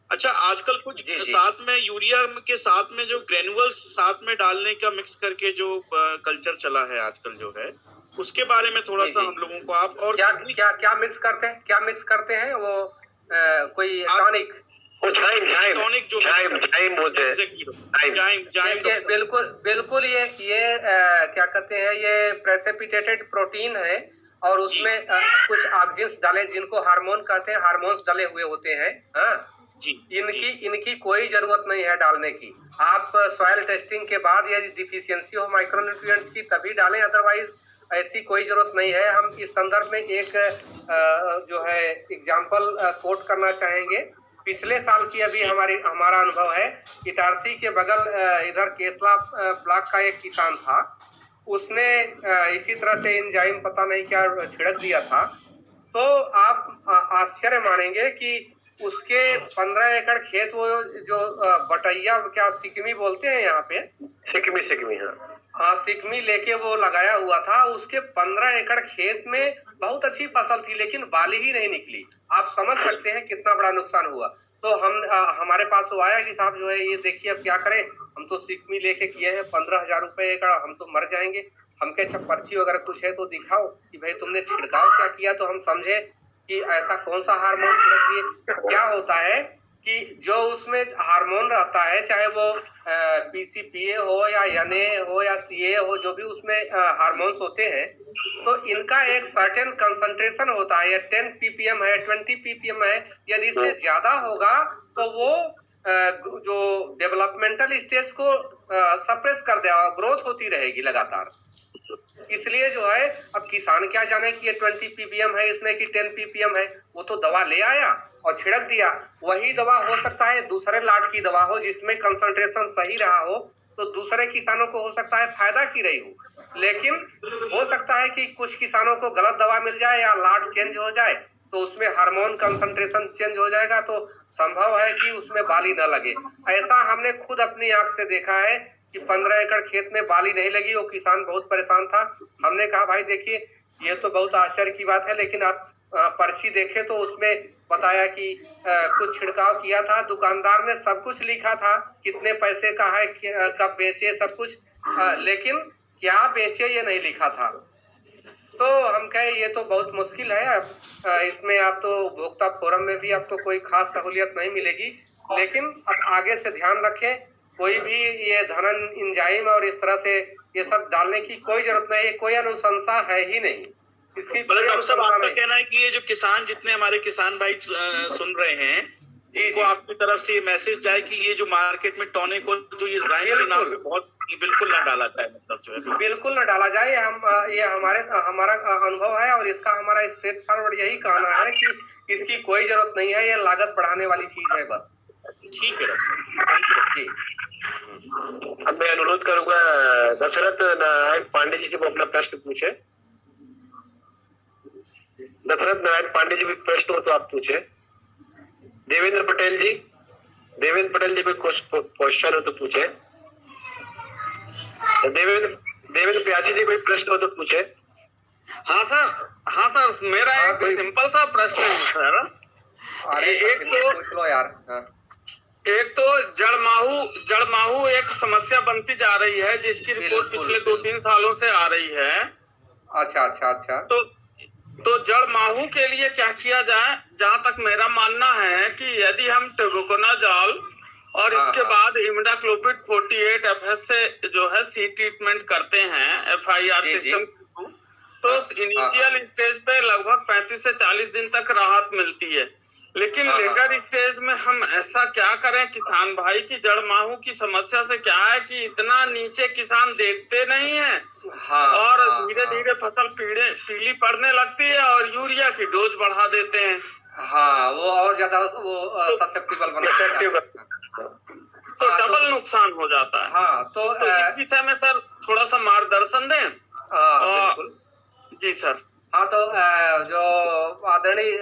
अच्छा आजकल कुछ साथ में यूरिया के साथ में जो ग्रेनुअल्स साथ में डालने का मिक्स करके जो कल्चर चला है आजकल जो है, उसके बारे में थोड़ा सा हम लोगों को आप और क्या मिक्स करते हैं वो कोई टॉनिक, टॉनिक जो बोलते हैं, बिल्कुल ये क्या कहते हैं, ये प्रेसिपिटेटेड प्रोटीन है और उसमें कुछ ऑक्सिन्स डाले जिनको हार्मोन कहते हैं, हार्मोन्स डाले हुए होते हैं। इनकी कोई जरूरत नहीं है डालने की। आप सॉइल टेस्टिंग के बाद यदि डिफिशियंसी हो माइक्रोन्यूट्रिएंट्स की तभी डालें, अदरवाइज ऐसी कोई जरूरत नहीं है। हम इस संदर्भ में एक जो है एग्जाम्पल कोट करना चाहेंगे। पिछले साल की अभी हमारा अनुभव है, इटारसी के बगल इधर केसला ब्लॉक का एक किसान था, उसने इसी तरह से एंजाइम पता नहीं क्या छिड़क दिया था। तो आप आश्चर्य मानेंगे कि उसके 15 एकड़ खेत, वो जो बटैया क्या सिकमी बोलते हैं यहाँ पे, सिकमी हाँ, सिकमी लेके वो लगाया हुआ था, उसके 15 एकड़ खेत में बहुत अच्छी फसल थी, लेकिन बाली ही नहीं निकली। आप समझ सकते हैं कितना बड़ा नुकसान हुआ। तो हमारे पास वो आया कि साहब जो है ये देखिए अब क्या करें, हम तो सिकमी लेके किए हैं 15,000 रुपए एकड़, हम तो मर जाएंगे। हमके अच्छा पर्ची वगैरह कुछ है तो दिखाओ कि भाई तुमने छिड़काव क्या किया, तो हम समझे कि ऐसा कौन सा हार्मोन छिड़क दिए। क्या होता है कि जो उसमें हार्मोन रहता है, चाहे वो पीसीपीए हो या एनए हो या सीए हो, जो भी उसमें हार्मोन्स होते हैं, तो इनका एक सर्टेन कंसंट्रेशन होता है। 10 ppm है, 20 ppm है। यदि इससे ज्यादा होगा तो वो जो डेवलपमेंटल स्टेज को सप्रेस कर देगा, ग्रोथ होती रहेगी लगातार। इसलिए जो है अब किसान क्या जाने कि ये 20 ppm है इसमें कि 10 ppm है, वो तो दवा ले आया और छिड़क दिया। वही दवा हो सकता है दूसरे लाट की दवा हो जिसमें कंसंट्रेशन सही रहा हो, तो दूसरे किसानों को हो सकता है फायदा की रही हो। लेकिन हो सकता है कि कुछ किसानों को गलत दवा मिल जाए या लाट चेंज हो जाए, तो उसमें हार्मोन कंसंट्रेशन चेंज हो जाएगा, तो संभव है कि उसमें बाली न लगे। ऐसा हमने खुद अपनी आंख से देखा है कि 15 एकड़ खेत में बाली नहीं लगी, वो किसान बहुत परेशान था। हमने कहा भाई देखिए ये तो बहुत आश्चर्य की बात है, लेकिन आप पर्ची देखे तो उसमें बताया कि कुछ छिड़काव किया था, दुकानदार ने सब कुछ लिखा था, कितने पैसे का है, कब बेचे, सब कुछ, लेकिन क्या बेचे ये नहीं लिखा था। तो हम कहे ये तो बहुत मुश्किल है। इसमें आप तो उपभोक्ता फोरम में भी आपको कोई खास सहूलियत नहीं मिलेगी, लेकिन अब आगे से ध्यान रखें, कोई भी ये धनन इंजाइम और इस तरह से ये सब डालने की कोई जरूरत नहीं है, कोई अनुशंसा है ही नहीं इसकी। डॉक्टर साहब आपका कहना है कि ये जो किसान, जितने हमारे किसान भाई सुन रहे हैं, इनको आपकी तरफ से ये मैसेज जाए कि ये जो मार्केट में टॉनिक को जो ये जाइन के नाम पे बहुत बिल्कुल ना डाला जाए, मतलब जो है बिल्कुल न डाला जाए। ये हमारा अनुभव है और इसका हमारा स्ट्रेट फॉरवर्ड यही कहना है कि इसकी कोई जरूरत नहीं है, ये लागत बढ़ाने वाली चीज है बस। ठीक है डॉक्टर जी। अब मैं अनुरोध करूंगा दशरथ नारायण पांडे जी से वो अपना प्रश्न पूछे। दशरथ नारायण पांडे जी भी प्रश्न हो तो आप पूछे। देवेंद्र पटेल जी भी क्वेश्चन हो तो पूछे। देवेंद्र प्यासी जी कोई प्रश्न हो तो पूछे। हाँ सर मेरा एक सिंपल सा प्रश्न है सर। पूछ लो यार। एक तो जड़ माहू एक समस्या बनती जा रही है, जिसकी रिपोर्ट पिछले 2-3 सालों से आ रही है। अच्छा। तो जड़ माहू के लिए क्या किया जाए? जहाँ तक मेरा मानना है कि यदि हम टेबुकोनाजोल और इसके बाद इमिडाक्लोपिड 48 FS से जो है सी ट्रीटमेंट करते हैं FIR सिस्टम, तो इनिशियल स्टेज पे लगभग 35 से 40 दिन तक राहत मिलती है। लेकिन लेटर स्टेज में हम ऐसा क्या करें किसान भाई की जड़ माहू की समस्या से क्या है कि इतना नीचे किसान देखते नहीं है और धीरे धीरे फसल पीली पड़ने लगती है और यूरिया की डोज बढ़ा देते हैं। वो और ज्यादा वो ससेप्टेबल बना, तो डबल नुकसान हो जाता है। तो इस विषय में सर थोड़ा सा मार्गदर्शन दें। बिल्कुल जी सर। तो जो आदरणीय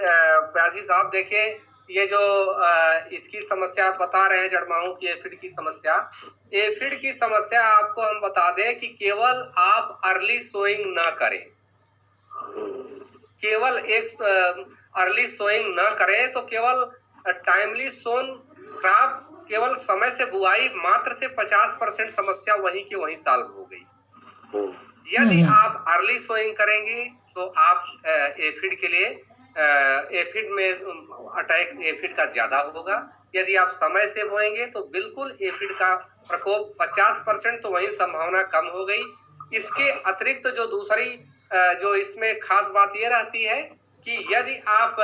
प्यासी साहब, देखिए ये जो इसकी समस्या आप बता रहे हैं जड़ माहू की एफिड की समस्या, आपको हम बता दें कि केवल आप अर्ली सोइंग ना करें, केवल एक अर्ली सोइंग ना करें, तो केवल टाइमली सोन क्रॉप, केवल समय से बुआई मात्र से 50% समस्या वहीं की वहीं सॉल्व हो गई। यदि आप अर्ली सोइंग करेंगे तो आप एफिड के लिए एफिड में अटैक एफिड का ज्यादा होगा। यदि आप समय से बोएंगे तो बिल्कुल एफिड का प्रकोप 50% तो वही संभावना कम हो गई। इसके अतिरिक्त जो दूसरी जो इसमें खास बात ये रहती है कि यदि आप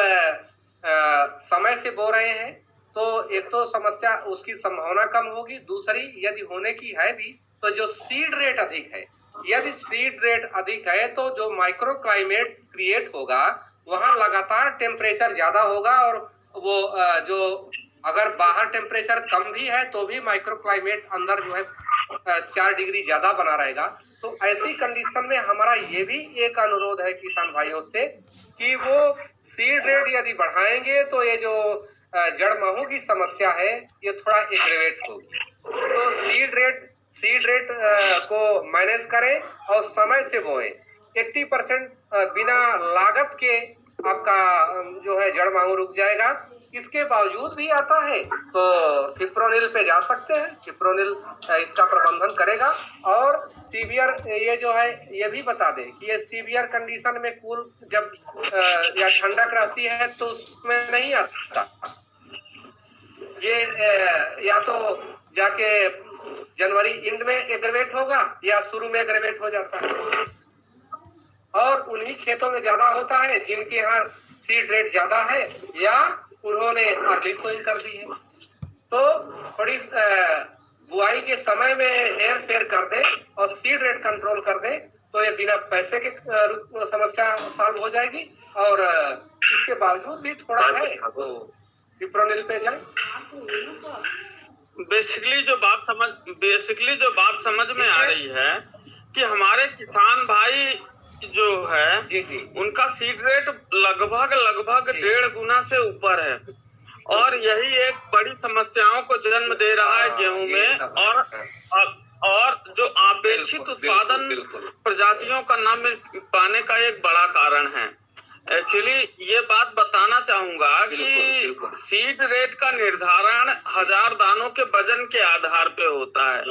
समय से बो रहे हैं तो एक तो समस्या उसकी संभावना कम होगी, दूसरी यदि होने की है भी तो जो सीड रेट अधिक है, यदि सीड रेट अधिक है तो जो माइक्रो क्लाइमेट क्रिएट होगा वहां लगातार टेम्परेचर ज्यादा होगा और वो जो अगर बाहर टेम्परेचर कम भी है तो भी माइक्रो क्लाइमेट अंदर जो है 4 डिग्री ज्यादा बना रहेगा। तो ऐसी कंडीशन में हमारा ये भी एक अनुरोध है किसान भाइयों से कि वो सीड रेट यदि बढ़ाएंगे तो ये जो जड़ माहू की समस्या है ये थोड़ा एग्रेवेट होगी। तो सीड रेट सीड रेट को मैनेज करें और समय से बोए। 80% बिना लागत के आपका जो है जड़ माहू रुक जाएगा। इसके बावजूद भी आता है तो फिप्रोनिल पे जा सकते हैं, फिप्रोनिल इसका प्रबंधन करेगा। और सीवियर ये जो है ये भी बता दें कि ये सीवियर कंडीशन में कूल जब या ठंडक रहती है तो उसमें नहीं आता, ये या तो जाके जनवरी इंड में एग्रीवेट होगा या शुरू में एग्रीवेट हो जाता है। और उन्हीं खेतों में ज्यादा होता है जिनके यहाँ सीड रेट ज्यादा है या उन्होंने अर्ली सोइंग कर दी है। तो थोड़ी बुआई के समय में हेर फेर कर दे और सीड रेट कंट्रोल कर दे तो ये बिना पैसे के समस्या सॉल्व हो जाएगी। और इसके बावजूद भी थोड़ा है तो फिप्रोनिल पे जाए। बेसिकली जो बात समझ में आ रही है कि हमारे किसान भाई जो है जी उनका सीड रेट लगभग 1.5 गुना से ऊपर है और यही एक बड़ी समस्याओं को जन्म दे रहा है गेहूं में। और जो अपेक्षित उत्पादन प्रजातियों का न मिल पाने का एक बड़ा कारण है। एक्चुअली ये बात बताना चाहूंगा कि सीड रेट का निर्धारण 1000 दानों के वजन के आधार पे होता है।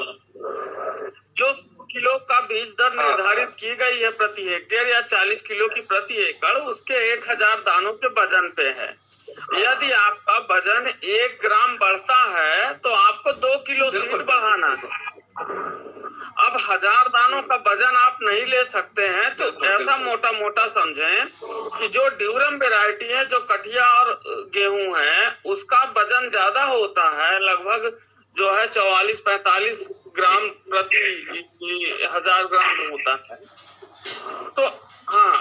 जो किलो का बीज दर निर्धारित की गई है प्रति हेक्टेयर या 40 किलो की प्रति एकड़, उसके 1000 दानों के वजन पे है। यदि आपका वजन 1 ग्राम बढ़ता है तो आपको 2 किलो सीड बढ़ाना है। अब 1000 दानों का वजन आप नहीं ले सकते हैं तो ऐसा मोटा समझें कि जो ड्यूरम वैरायटी है, जो कठिया और गेहूं है, उसका वजन ज्यादा होता है, लगभग जो है 44-45 ग्राम प्रति 1000 ग्राम होता है। तो हाँ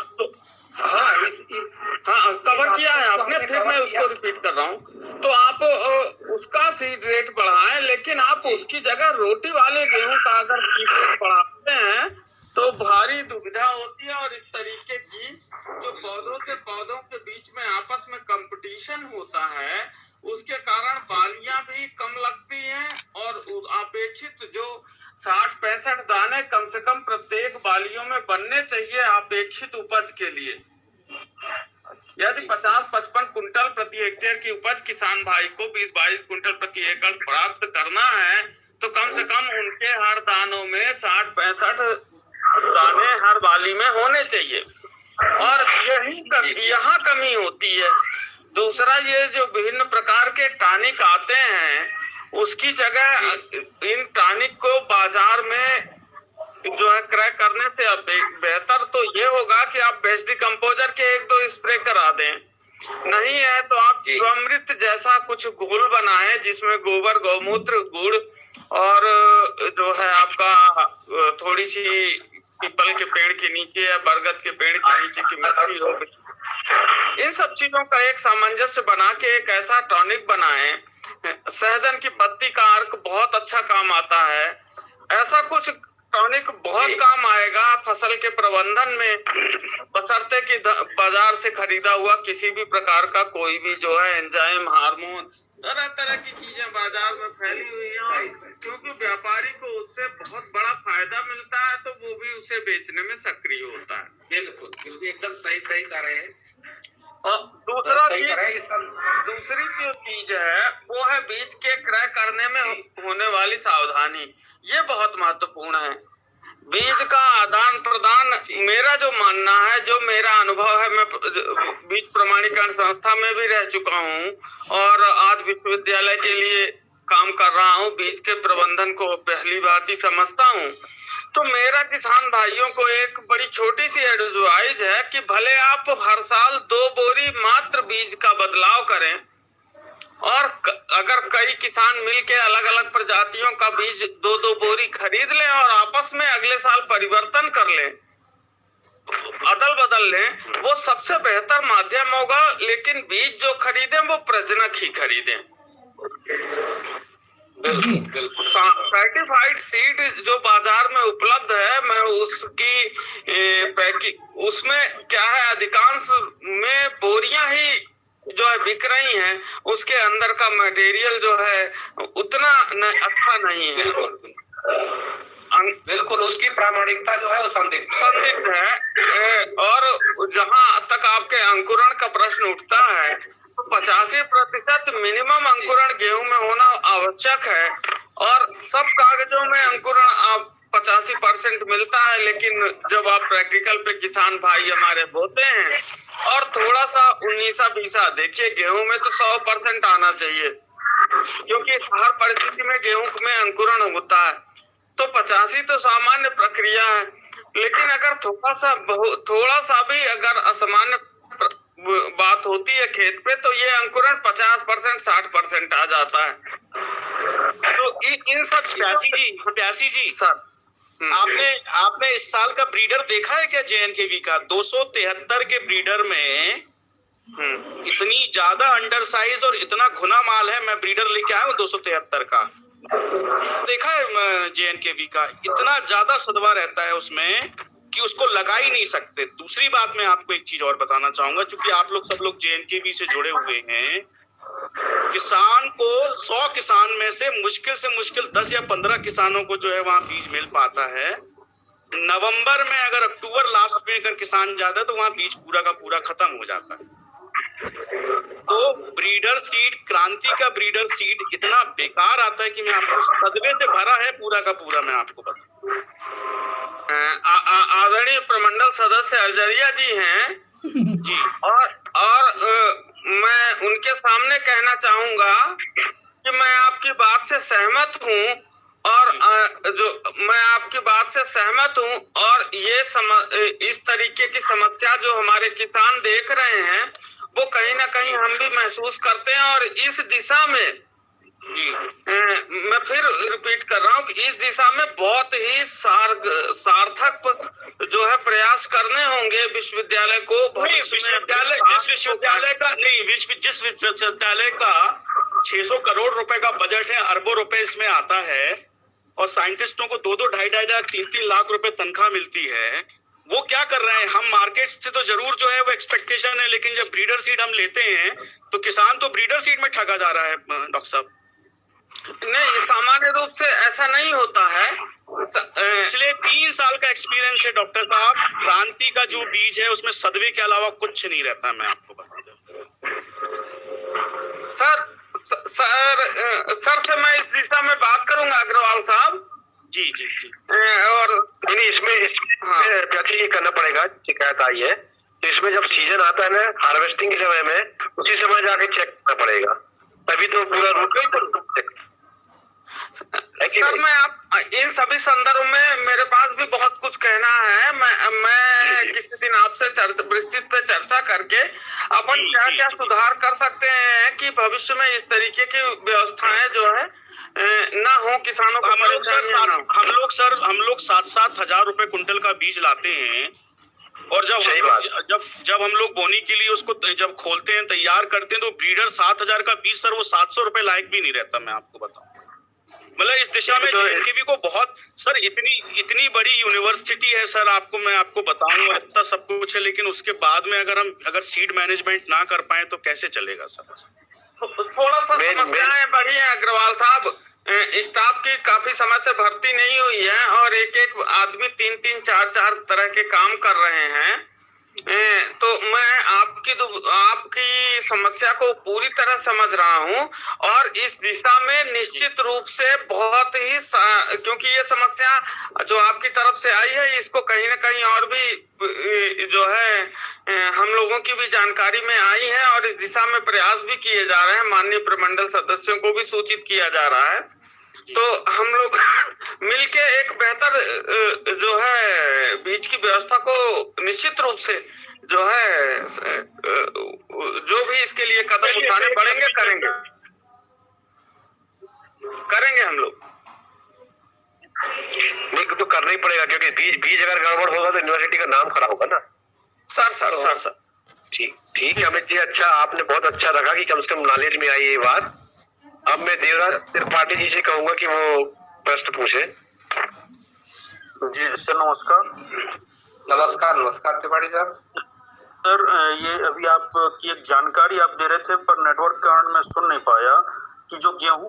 कवर किया है आपने, फिर मैं उसको रिपीट कर रहा हूँ। तो आप उसका सीड रेट बढ़ाएं, लेकिन आप उसकी जगह रोटी वाले गेहूं का अगर सीड रेट बढ़ाते हैं तो भारी दुविधा होती है। और इस तरीके की जो पौधों के बीच में आपस में कंपटीशन होता है, उसके कारण बालियां भी कम लगती हैं और अपेक्षित जो 60-65 दाने कम से कम प्रत्येक बालियों में बनने चाहिए अपेक्षित उपज के लिए। यदि 50-55 कुंटल प्रति हेक्टेयर की उपज किसान भाई को 20-22 कुंटल प्रति एकड़ प्राप्त करना है तो कम से कम उनके हर दानों में 60-65 दाने हर बाली में होने चाहिए। और यहाँ कमी होती है। दूसरा, ये जो विभिन्न प्रकार के टॉनिक आते हैं उसकी जगह इन टॉनिक को बाजार में जो है क्रय करने से बेहतर तो ये होगा कि आप बेस्ट डिकम्पोजर के 1-2 स्प्रे करा दें। नहीं है तो आप जीवामृत जैसा कुछ घोल बनाएं जिसमें गोबर, गौमूत्र, गुड़ और जो है आपका थोड़ी सी पीपल के पेड़ के नीचे या बरगद के पेड़ के नीचे की मिट्टी हो। इन सब चीजों का एक सामंजस्य बना के एक ऐसा टॉनिक बनाएं। सहजन की पत्ती का अर्क बहुत अच्छा काम आता है। ऐसा कुछ टॉनिक बहुत काम आएगा फसल के प्रबंधन में, बशर्ते कि बाजार से खरीदा हुआ किसी भी प्रकार का कोई भी जो है एंजाइम, हार्मोन, तरह की चीजें बाजार में फैली हुई हैं। क्योंकि व्यापारी को उससे बहुत बड़ा फायदा मिलता है तो वो भी उसे बेचने में सक्रिय होता है। बिल्कुल एकदम सही कर रहे हैं। और दूसरी जो चीज है वो है बीज के क्रय करने में होने वाली सावधानी। ये बहुत महत्वपूर्ण है। बीज का आदान प्रदान, मेरा जो मानना है, जो मेरा अनुभव है, मैं बीज प्रमाणीकरण संस्था में भी रह चुका हूँ और आज विश्वविद्यालय के लिए काम कर रहा हूँ। बीज के प्रबंधन को पहली बात ही समझता हूँ। तो मेरा किसान भाइयों को एक बड़ी छोटी सी एडवाइस है कि भले आप हर साल 2 बोरी मात्र बीज का बदलाव करें और अगर कई किसान मिलके अलग अलग प्रजातियों का बीज 2-2 बोरी खरीद लें और आपस में अगले साल परिवर्तन कर लें, अदल बदल लें, वो सबसे बेहतर माध्यम होगा। लेकिन बीज जो खरीदें वो प्रजनक ही खरीदें। सर्टिफाइड सीड जो बाजार में उपलब्ध है, मैं उसकी पैकिंग, उसमें क्या है, अधिकांश में बोरियां ही जो है बिक रही हैं, उसके अंदर का मटेरियल जो है उतना अच्छा नहीं है। प्रामाणिकता जो है वो संदिग्ध है। और जहां तक आपके अंकुरण का प्रश्न उठता है, 85% मिनिमम अंकुरण गेहूं में होना आवश्यक है, और सब कागजों में अंकुरण आप 85% मिलता है, लेकिन जब आप प्रैक्टिकल पे किसान भाई हमारे बोते हैं और थोड़ा सा 19-20 देखिए, गेहूं में तो 100% आना चाहिए, क्योंकि हर परिस्थिति में गेहूं में अंकुरण होता है। तो 85 तो सामान्य प्रक्रिया है, लेकिन अगर थोड़ा सा भी अगर असामान्य बात होती है खेत पे, तो ये अंकुरण 50% 60% आ जाता है। तो इन सब प्यासी जी सर, आपने इस साल का ब्रीडर देखा है क्या JNKV का? 273 के ब्रीडर में इतनी ज्यादा अंडर साइज और इतना घुना माल है। मैं ब्रीडर लेके आया हूँ 273 का, देखा है JNKV का, इतना ज्यादा सदवा रहता है उसमें कि उसको लगा ही नहीं सकते। दूसरी बात मैं आपको एक चीज और बताना चाहूंगा, चूंकि आप लोग सब लोग JNKV से जुड़े हुए हैं, किसान को 100 किसान में से मुश्किल 10 या 15 किसानों को जो है वहां बीज मिल पाता है। नवंबर में अगर अक्टूबर लास्ट में अगर किसान जाता है तो वहां बीज पूरा का पूरा खत्म हो जाता है। तो ब्रीडर सीड, क्रांति का ब्रीडर सीड इतना बेकार आता है कि मैं आपको सदमे से भरा है पूरा का पूरा, मैं आपको बताऊं। आदरणीय प्रमंडल सदस्य अर्जरिया जी हैं जी, और मैं उनके सामने कहना चाहूंगा कि मैं आपकी बात से सहमत हूं, और मैं आपकी बात से सहमत हूं, और ये इस तरीके की समस्या जो हमारे किसान देख रहे हैं वो कहीं ना कहीं हम भी महसूस करते हैं। और इस दिशा में मैं फिर रिपीट कर रहा हूँ कि इस दिशा में बहुत ही सार्थक जो है प्रयास करने होंगे विश्वविद्यालय को। जिस विश्वविद्यालय का 600 करोड़ रुपए का बजट है, अरबों रुपए इसमें आता है, और साइंटिस्टों को 2-2, 2.5 3-3 लाख रुपए तनख्वाह मिलती है, वो क्या कर रहे हैं? हम मार्केट से तो जरूर जो है वो एक्सपेक्टेशन है, लेकिन जब ब्रीडर सीड हम लेते हैं तो किसान तो ब्रीडर सीड में ठगा जा रहा है डॉक्टर साहब। नहीं, सामान्य रूप से ऐसा नहीं होता है। पिछले 3 साल का एक्सपीरियंस है डॉक्टर साहब, क्रांति का जो बीज है उसमें सदवे के अलावा कुछ नहीं रहता, मैं आपको बता दूं। सर से मैं इस दिशा में बात करूंगा अग्रवाल साहब। जी। और इसमें ये करना पड़ेगा, शिकायत आई है तो इसमें जब सीजन आता है ना हार्वेस्टिंग के समय में, उसी समय जाके चेक करना पड़ेगा, तभी तो पूरा रूट। सर मैं आप इन सभी संदर्भ में मेरे पास भी बहुत कुछ कहना है। मैं किसी दिन आपसे विस्तृत पे चर्चा करके अपन क्या सुधार कर सकते हैं कि भविष्य में इस तरीके की व्यवस्थाएं जो है ना हो, किसानों को हम लोग 7-7 हजार रुपए कुंटल का बीज लाते हैं, और जब हम लोग बोनी के लिए उसको जब खोलते हैं, तैयार करते हैं, तो ब्रीडर 7,000 का बीज सर वो 700 रुपए लायक भी नहीं रहता, मैं आपको बताऊं। मतलब इस दिशा में JNKV को बहुत सर इतनी बड़ी यूनिवर्सिटी है सर, मैं आपको बताऊं, इतना सब कुछ है, लेकिन उसके बाद में अगर सीड मैनेजमेंट ना कर पाए तो कैसे चलेगा सर? थोड़ा सा समस्याएं बढ़ी है अग्रवाल साहब। स्टाफ की काफी समय से भर्ती नहीं हुई है, और एक आदमी 3-3, 4-4 तरह के काम कर रहे हैं। तो मैं आपकी समस्या को पूरी तरह समझ रहा हूं, और इस दिशा में निश्चित रूप से बहुत ही क्योंकि ये समस्या जो आपकी तरफ से आई है, इसको कहीं ना कहीं और भी जो है हम लोगों की भी जानकारी में आई है, और इस दिशा में प्रयास भी किए जा रहे हैं। माननीय प्रमंडल सदस्यों को भी सूचित किया जा रहा है। तो हम लोग मिलके एक बेहतर जो है बीज की व्यवस्था को निश्चित रूप से जो है जो भी इसके लिए कदम उठाने पड़ेंगे करेंगे हम लोग। नहीं तो करना ही पड़ेगा, क्योंकि बीज अगर गड़बड़ होगा तो यूनिवर्सिटी का नाम खराब होगा ना। सर ठीक है अमित जी, अच्छा आपने बहुत अच्छा रखा कि कम से कम नॉलेज में आई ये बात। अब मैं देवराज त्रिपाठी जी से कहूंगा कि वो प्रश्न पूछे। जी सर नमस्कार। नमस्कार त्रिपाठी साहब। सर ये अभी आपकी एक जानकारी आप दे रहे थे, पर नेटवर्क के कारण मैं सुन नहीं पाया कि जो गेहूं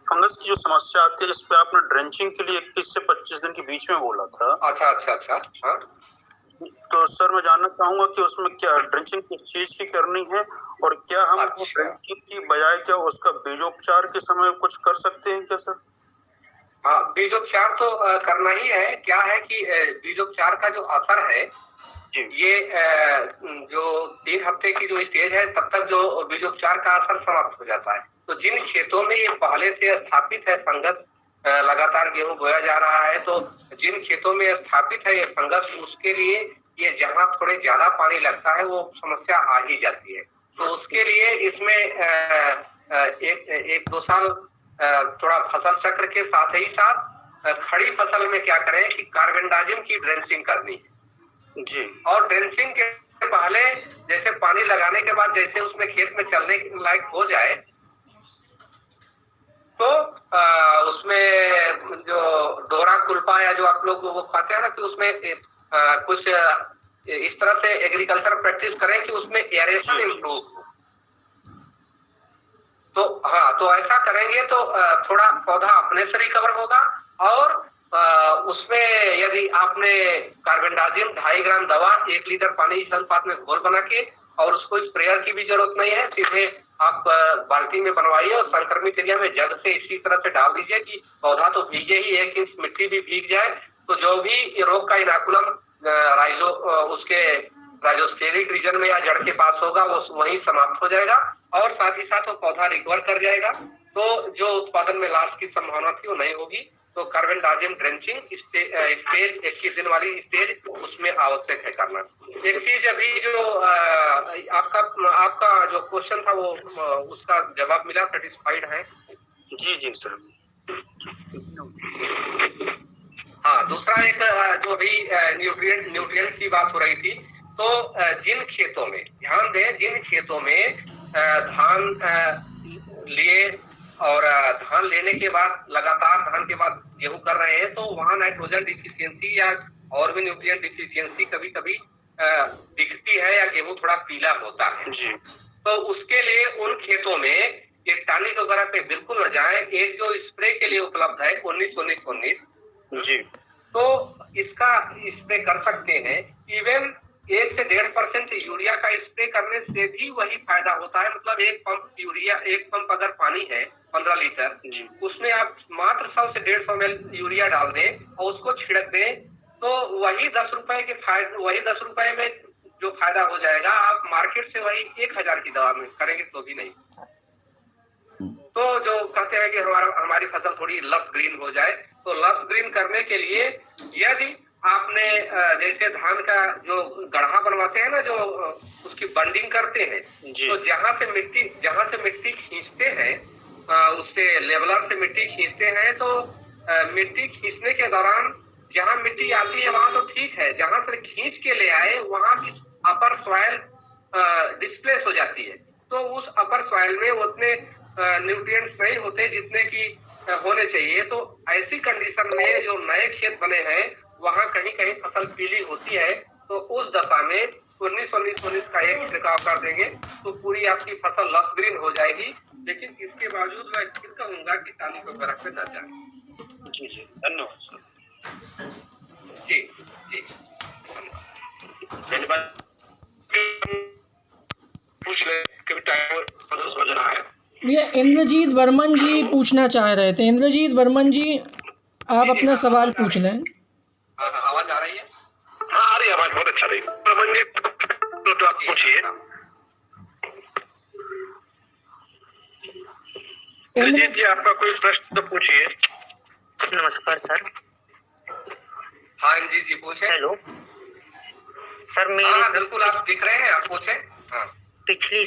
फंगस की जो समस्या आती है, जिस पे आपने ड्रेंचिंग के लिए 21 से 25 दिन के बीच में बोला था। अच्छा अच्छा अच्छा। हाँ तो सर मैं जानना चाहूंगा कि उसमें क्या ड्रेंचिंग किस चीज की करनी है, और क्या हम अच्छा। ड्रेंचिंग की बजाय क्या उसका बीजोपचार के समय कुछ कर सकते हैं क्या सर? हाँ, बीजोपचार तो करना ही है। क्या है कि बीजोपचार का जो असर है ये जो 3 हफ्ते की जो स्टेज है तब तक जो बीजोपचार का असर समाप्त हो जाता है। तो जिन खेतों में ये पहले से स्थापित है फंगस, लगातार गेहूं बोया जा रहा है, तो जिन खेतों में स्थापित है ये फंगस, उसके लिए ये जहाँ थोड़े ज्यादा पानी लगता है वो समस्या आ ही जाती है। तो उसके लिए इसमें एक 2 साल थोड़ा फसल चक्र के साथ ही साथ खड़ी फसल में क्या करें कि कार्बेंडाजिम की ड्रेंचिंग करनी है जी। और ड्रेंचिंग के पहले जैसे पानी लगाने के बाद जैसे उसमें खेत में चलने लायक हो जाए तो उसमें जो डोरा कुल्पा या जो आप लोग वो खाते हैं ना, कि उसमें कुछ इस तरह से एग्रीकल्चर प्रैक्टिस करें कि उसमें एयरेशन इम्प्रूव हो। तो हाँ, तो ऐसा करेंगे तो थोड़ा पौधा अपने से रिकवर होगा। और उसमें यदि आपने कार्बेंडाजिम 2.5 ग्राम दवा 1 लीटर पानी इस अनुपात में घोल बना के, और उसको स्प्रेयर की भी जरूरत नहीं है, सीधे आप बाल्टी में बनवाइए और संक्रमित एरिया में जग से इसी तरह से डाल दीजिए कि पौधा तो भीगे ही, 1 इंच मिट्टी भी भीग जाए, तो जो भी रोग का इनाकुलम उसके राइजोस्टेरिक रीजन में या जड़ के पास होगा वो वहीं समाप्त हो जाएगा और साथ ही साथ वो पौधा रिकवर कर जाएगा। तो जो उत्पादन में लॉस की संभावना थी वो नहीं होगी। तो कार्बेंडाजिम ड्रेंचिंग स्टेज 21 दिन वाली स्टेज उसमें आवश्यक है करना। एक चीज अभी जो आपका जो क्वेश्चन था वो उसका जवाब मिला, सेटिस्फाइड है? जी जी सर। हाँ, दूसरा एक जो अभी न्यूट्रिएंट की बात हो रही थी, तो जिन खेतों में ध्यान दें, जिन खेतों में धान लिए और धान लेने के बाद लगातार धान के बाद गेहूं कर रहे हैं, तो वहां नाइट्रोजन डिफिशियंसी या और भी न्यूट्रिएंट डिफिशियंसी कभी कभी दिखती है या गेहूं थोड़ा पीला होता है। तो उसके लिए उन खेतों में ये टॉनिक वगैरह पे बिल्कुल न जाए। एक जो स्प्रे के लिए उपलब्ध है 19 जी, तो इसका स्प्रे कर सकते हैं। इवन 1 से 1.5% यूरिया का स्प्रे करने से भी वही फायदा होता है। मतलब एक पंप अगर पानी है 15 लीटर, उसमें आप मात्र 100 से 150 ml यूरिया डाल दें और उसको छिड़क दें, तो वही 10 रुपए के वही 10 रुपए में जो फायदा हो जाएगा, आप मार्केट से वही 1000 की दवा में करेंगे तो भी नहीं। तो जो कहते हैं कि हमारी फसल थोड़ी लस ग्रीन हो जाए, तो लस ग्रीन करने के लिए यदि आपने जैसे धान का जो गढ़ा बनवाते हैं ना, जो उसकी बंडिंग करते हैं, तो जहाँ से मिट्टी खींचते हैं, उससे लेवलर से मिट्टी खींचते हैं, तो मिट्टी खींचने के दौरान जहाँ मिट्टी आती है वहां तो ठीक है, जहाँ से खींच के ले आए वहां की अपर सॉइल डिस्प्लेस हो जाती है। तो उस अपर सॉइल में उतने न्यूट्रिएंट्स नहीं होते जितने की होने चाहिए। तो ऐसी कंडीशन में जो नए खेत बने हैं वहां कहीं कहीं फसल पीली होती है, तो उस दशा में 19 का एक छिड़काव कर देंगे तो पूरी आपकी फसल लस ग्रीन हो जाएगी। लेकिन इसके बावजूद मैं फिर कहूंगा कि टॉनिक वगैरह पे न जाए। जी जी, धन्यवाद सर। जी जी, पूछ ले कि टाइम समझना है। ये इंद्रजीत वर्मन जी पूछना चाह रहे थे। इंद्रजीत वर्मन जी, आप अपना सवाल पूछ लें। आवाज आ रही है? हाँ आ रही है, आवाज बहुत अच्छा रही। वर्मन जी तो आप पूछिए। इंद्रजीत जी, आपका कोई प्रश्न तो पूछिए। नमस्कार सर। हाँ जी पूछे। हेलो सर, मेरे बिल्कुल आप दिख रहे हैं, आप पूछे। हाँ। पिछली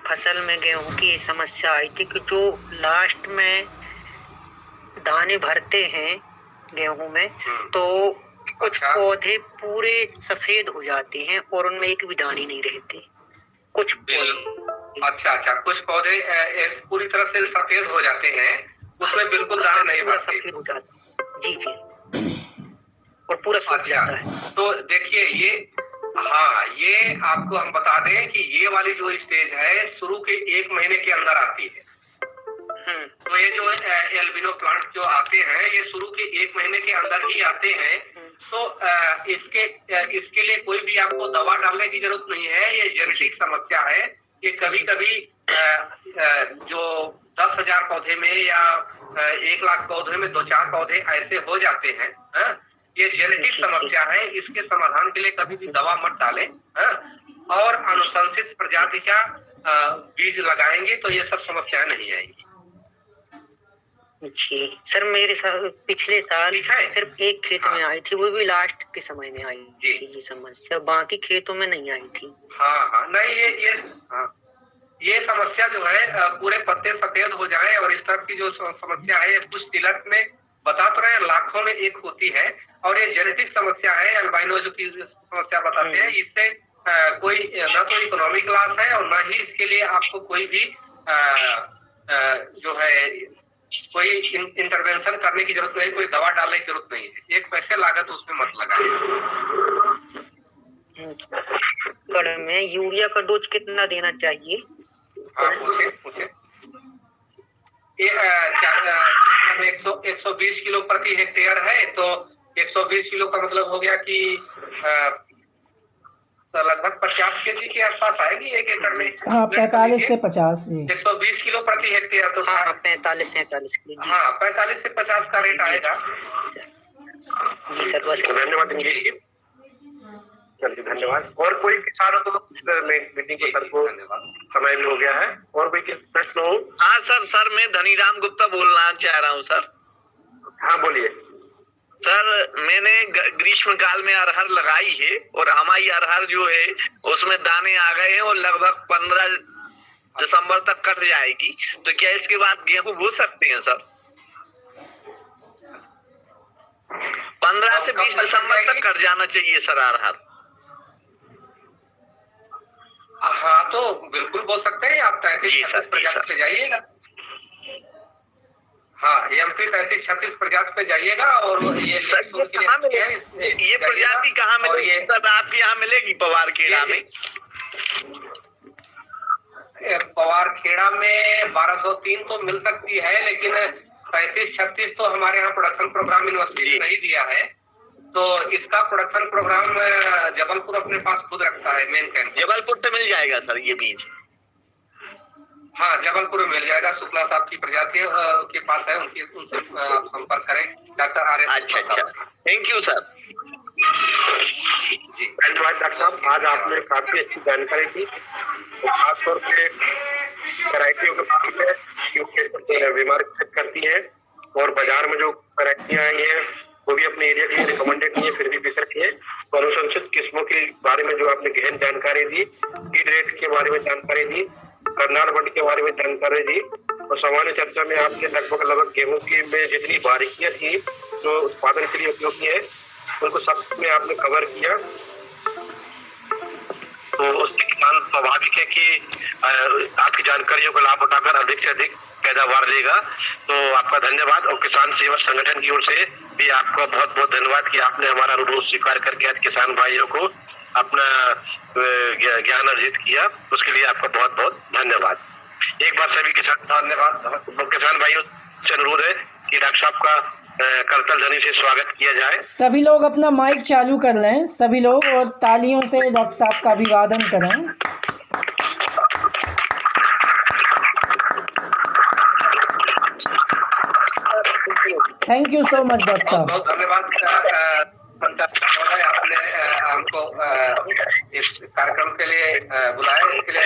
फसल में गेहूं की समस्या आई थी कि जो लास्ट में दाने भरते हैं गेहूं में, तो कुछ पौधे पूरे सफेद हो जाते हैं और उनमें एक भी दाने नहीं रहते। कुछ पौधे अच्छा, कुछ पौधे पूरी तरह से सफेद हो जाते हैं, उसमें बिल्कुल दाने नहीं भरते। सफेद हो जाते। जी जी, और पूरा सूख जाता है। तो देखिए ये आपको हम बता दें कि ये वाली जो स्टेज है शुरू के 1 महीने के अंदर आती है। तो ये जो एल्बिनो प्लांट जो आते हैं ये शुरू के 1 महीने के अंदर ही आते हैं। तो इसके लिए कोई भी आपको दवा डालने की जरूरत नहीं है। ये जेनेटिक समस्या है। ये कभी कभी जो 10,000 पौधे में या 1 लाख पौधे में 2-4 पौधे ऐसे हो जाते हैं। ये जेनेटिक समस्या है। इसके समाधान के लिए कभी भी दवा मत डालें और अनुशंसित प्रजाति का बीज लगाएंगे तो ये सब समस्याएं नहीं आएंगी। जी सर, मेरे साथ पिछले साल सिर्फ एक खेत में आई थी, वो भी लास्ट के समय में आई थी ये समस्या, बाकी खेतों में नहीं आई थी। हाँ नहीं, ये समस्या जो है पूरे पत्ते सफेद हो जाए और इस तरह की जो समस्या है कुछ तिलक में बता तो रहे लाखों में एक होती है और ये जेनेटिक समस्या है। अल्बाइनो जो की समस्या बताते हैं, इससे कोई ना तो इकोनॉमिक लॉस है और ना ही इसके लिए आपको कोई भी जो है कोई इंटरवेंशन करने की जरूरत नहीं, कोई दवा डालने की जरूरत नहीं है। 1 पैसे लागत उसमें मत लगाए। में यूरिया का डोज कितना देना चाहिए? हाँ पूछे। ये 120 किलो प्रति हेक्टेयर है, तो 120 किलो का मतलब हो गया कि लगभग 50 केजी के आसपास आएगी 1 एकड़ में। हाँ 45 से 50 जी। 120 किलो प्रति हेक्टेयर तो हाँ 45 से 40 किलो। हाँ 45 से 50 का रेट आएगा। जी सर, बस धन्यवाद। चलिए धन्यवाद। और कोई किसानों को मीटिंग को सर को समय भी हो गया है और कोई किस प्रश्न हो? हाँ सर मैं धनीराम गुप्ता बोलना चाह रहा हूँ सर। हाँ बोलिए सर। मैंने ग्रीष्म काल में अरहर लगाई है और हमारी अरहर जो है उसमें दाने आ गए हैं और लगभग 15 दिसंबर तक कट जाएगी, तो क्या इसके बाद गेहूं बो सकते हैं सर? 15 से 20 दिसंबर तक कट जाना चाहिए सर अरहर। हाँ तो बिल्कुल बोल सकते हैं आप। 33-36 प्रजाति पे जाइएगा। हाँ MP 33-36 प्रजाति पे जाइएगा और ये प्रजाति कहाँ मिलेगी सर? आपके यहाँ मिलेगी पवार खेड़ा में? पवार खेड़ा में 1203 तो मिल सकती है, लेकिन 35-36 तो हमारे यहाँ प्रोडक्शन प्रोग्राम यूनिवर्सिटी ने नहीं दिया है। तो इसका प्रोडक्शन प्रोग्राम जबलपुर अपने पास खुद रखता है, मेन कैंप। जबलपुर से मिल जाएगा सर ये बीज? हाँ जबलपुर में मिल जाएगा। शुक्ला साहब की प्रजाति के पास है, उनसे आप संपर्क करें। डॉक्टर आर्य। अच्छा थैंक यू सर। जी धन्यवाद डॉक्टर साहब। आज आपने काफी अच्छी जानकारी दी, तो खासतौर पे वैरायटियों के बारे में क्योंकि बीमारी करती है और बाजार में जो वैरायटियां आई है वो भी अपने एरिया के लिए रिकमेंडेड नहीं है, फिर भी बिक रही है। तो अनुशंसित किस्मों के बारे में जो आपने गहन जानकारी दी, फीड रेट के बारे में जानकारी दी, करनाल मंडी के बारे में जानकारी दी और सामान्य चर्चा में आपने लगभग गेहूं की में जितनी बारीकियां थी जो उत्पादन के लिए उपयोगी है उनको सब में आपने कवर किया। तो उससे किसान स्वाभाविक है कि आपकी जानकारियों का लाभ उठाकर अधिक से अधिक पैदावार लेगा। तो आपका धन्यवाद और किसान सेवा संगठन की ओर से भी आपका बहुत बहुत धन्यवाद कि आपने हमारा अनुरोध स्वीकार करके आज किसान भाइयों को अपना ज्ञान अर्जित किया, उसके लिए आपका बहुत बहुत धन्यवाद। एक बार सभी किसान भाइयों से अनुरोध है कि डॉक्टर साहब का करतल ध्वनि से स्वागत किया जाए। सभी लोग अपना माइक चालू कर लें, सभी लोग, और तालियों से डॉक्टर साहब का अभिवादन करें। Thank you so much doctor साहब। बहुत धन्यवाद आपने हमको इस कार्यक्रम के लिए बुलाया, इसके लिए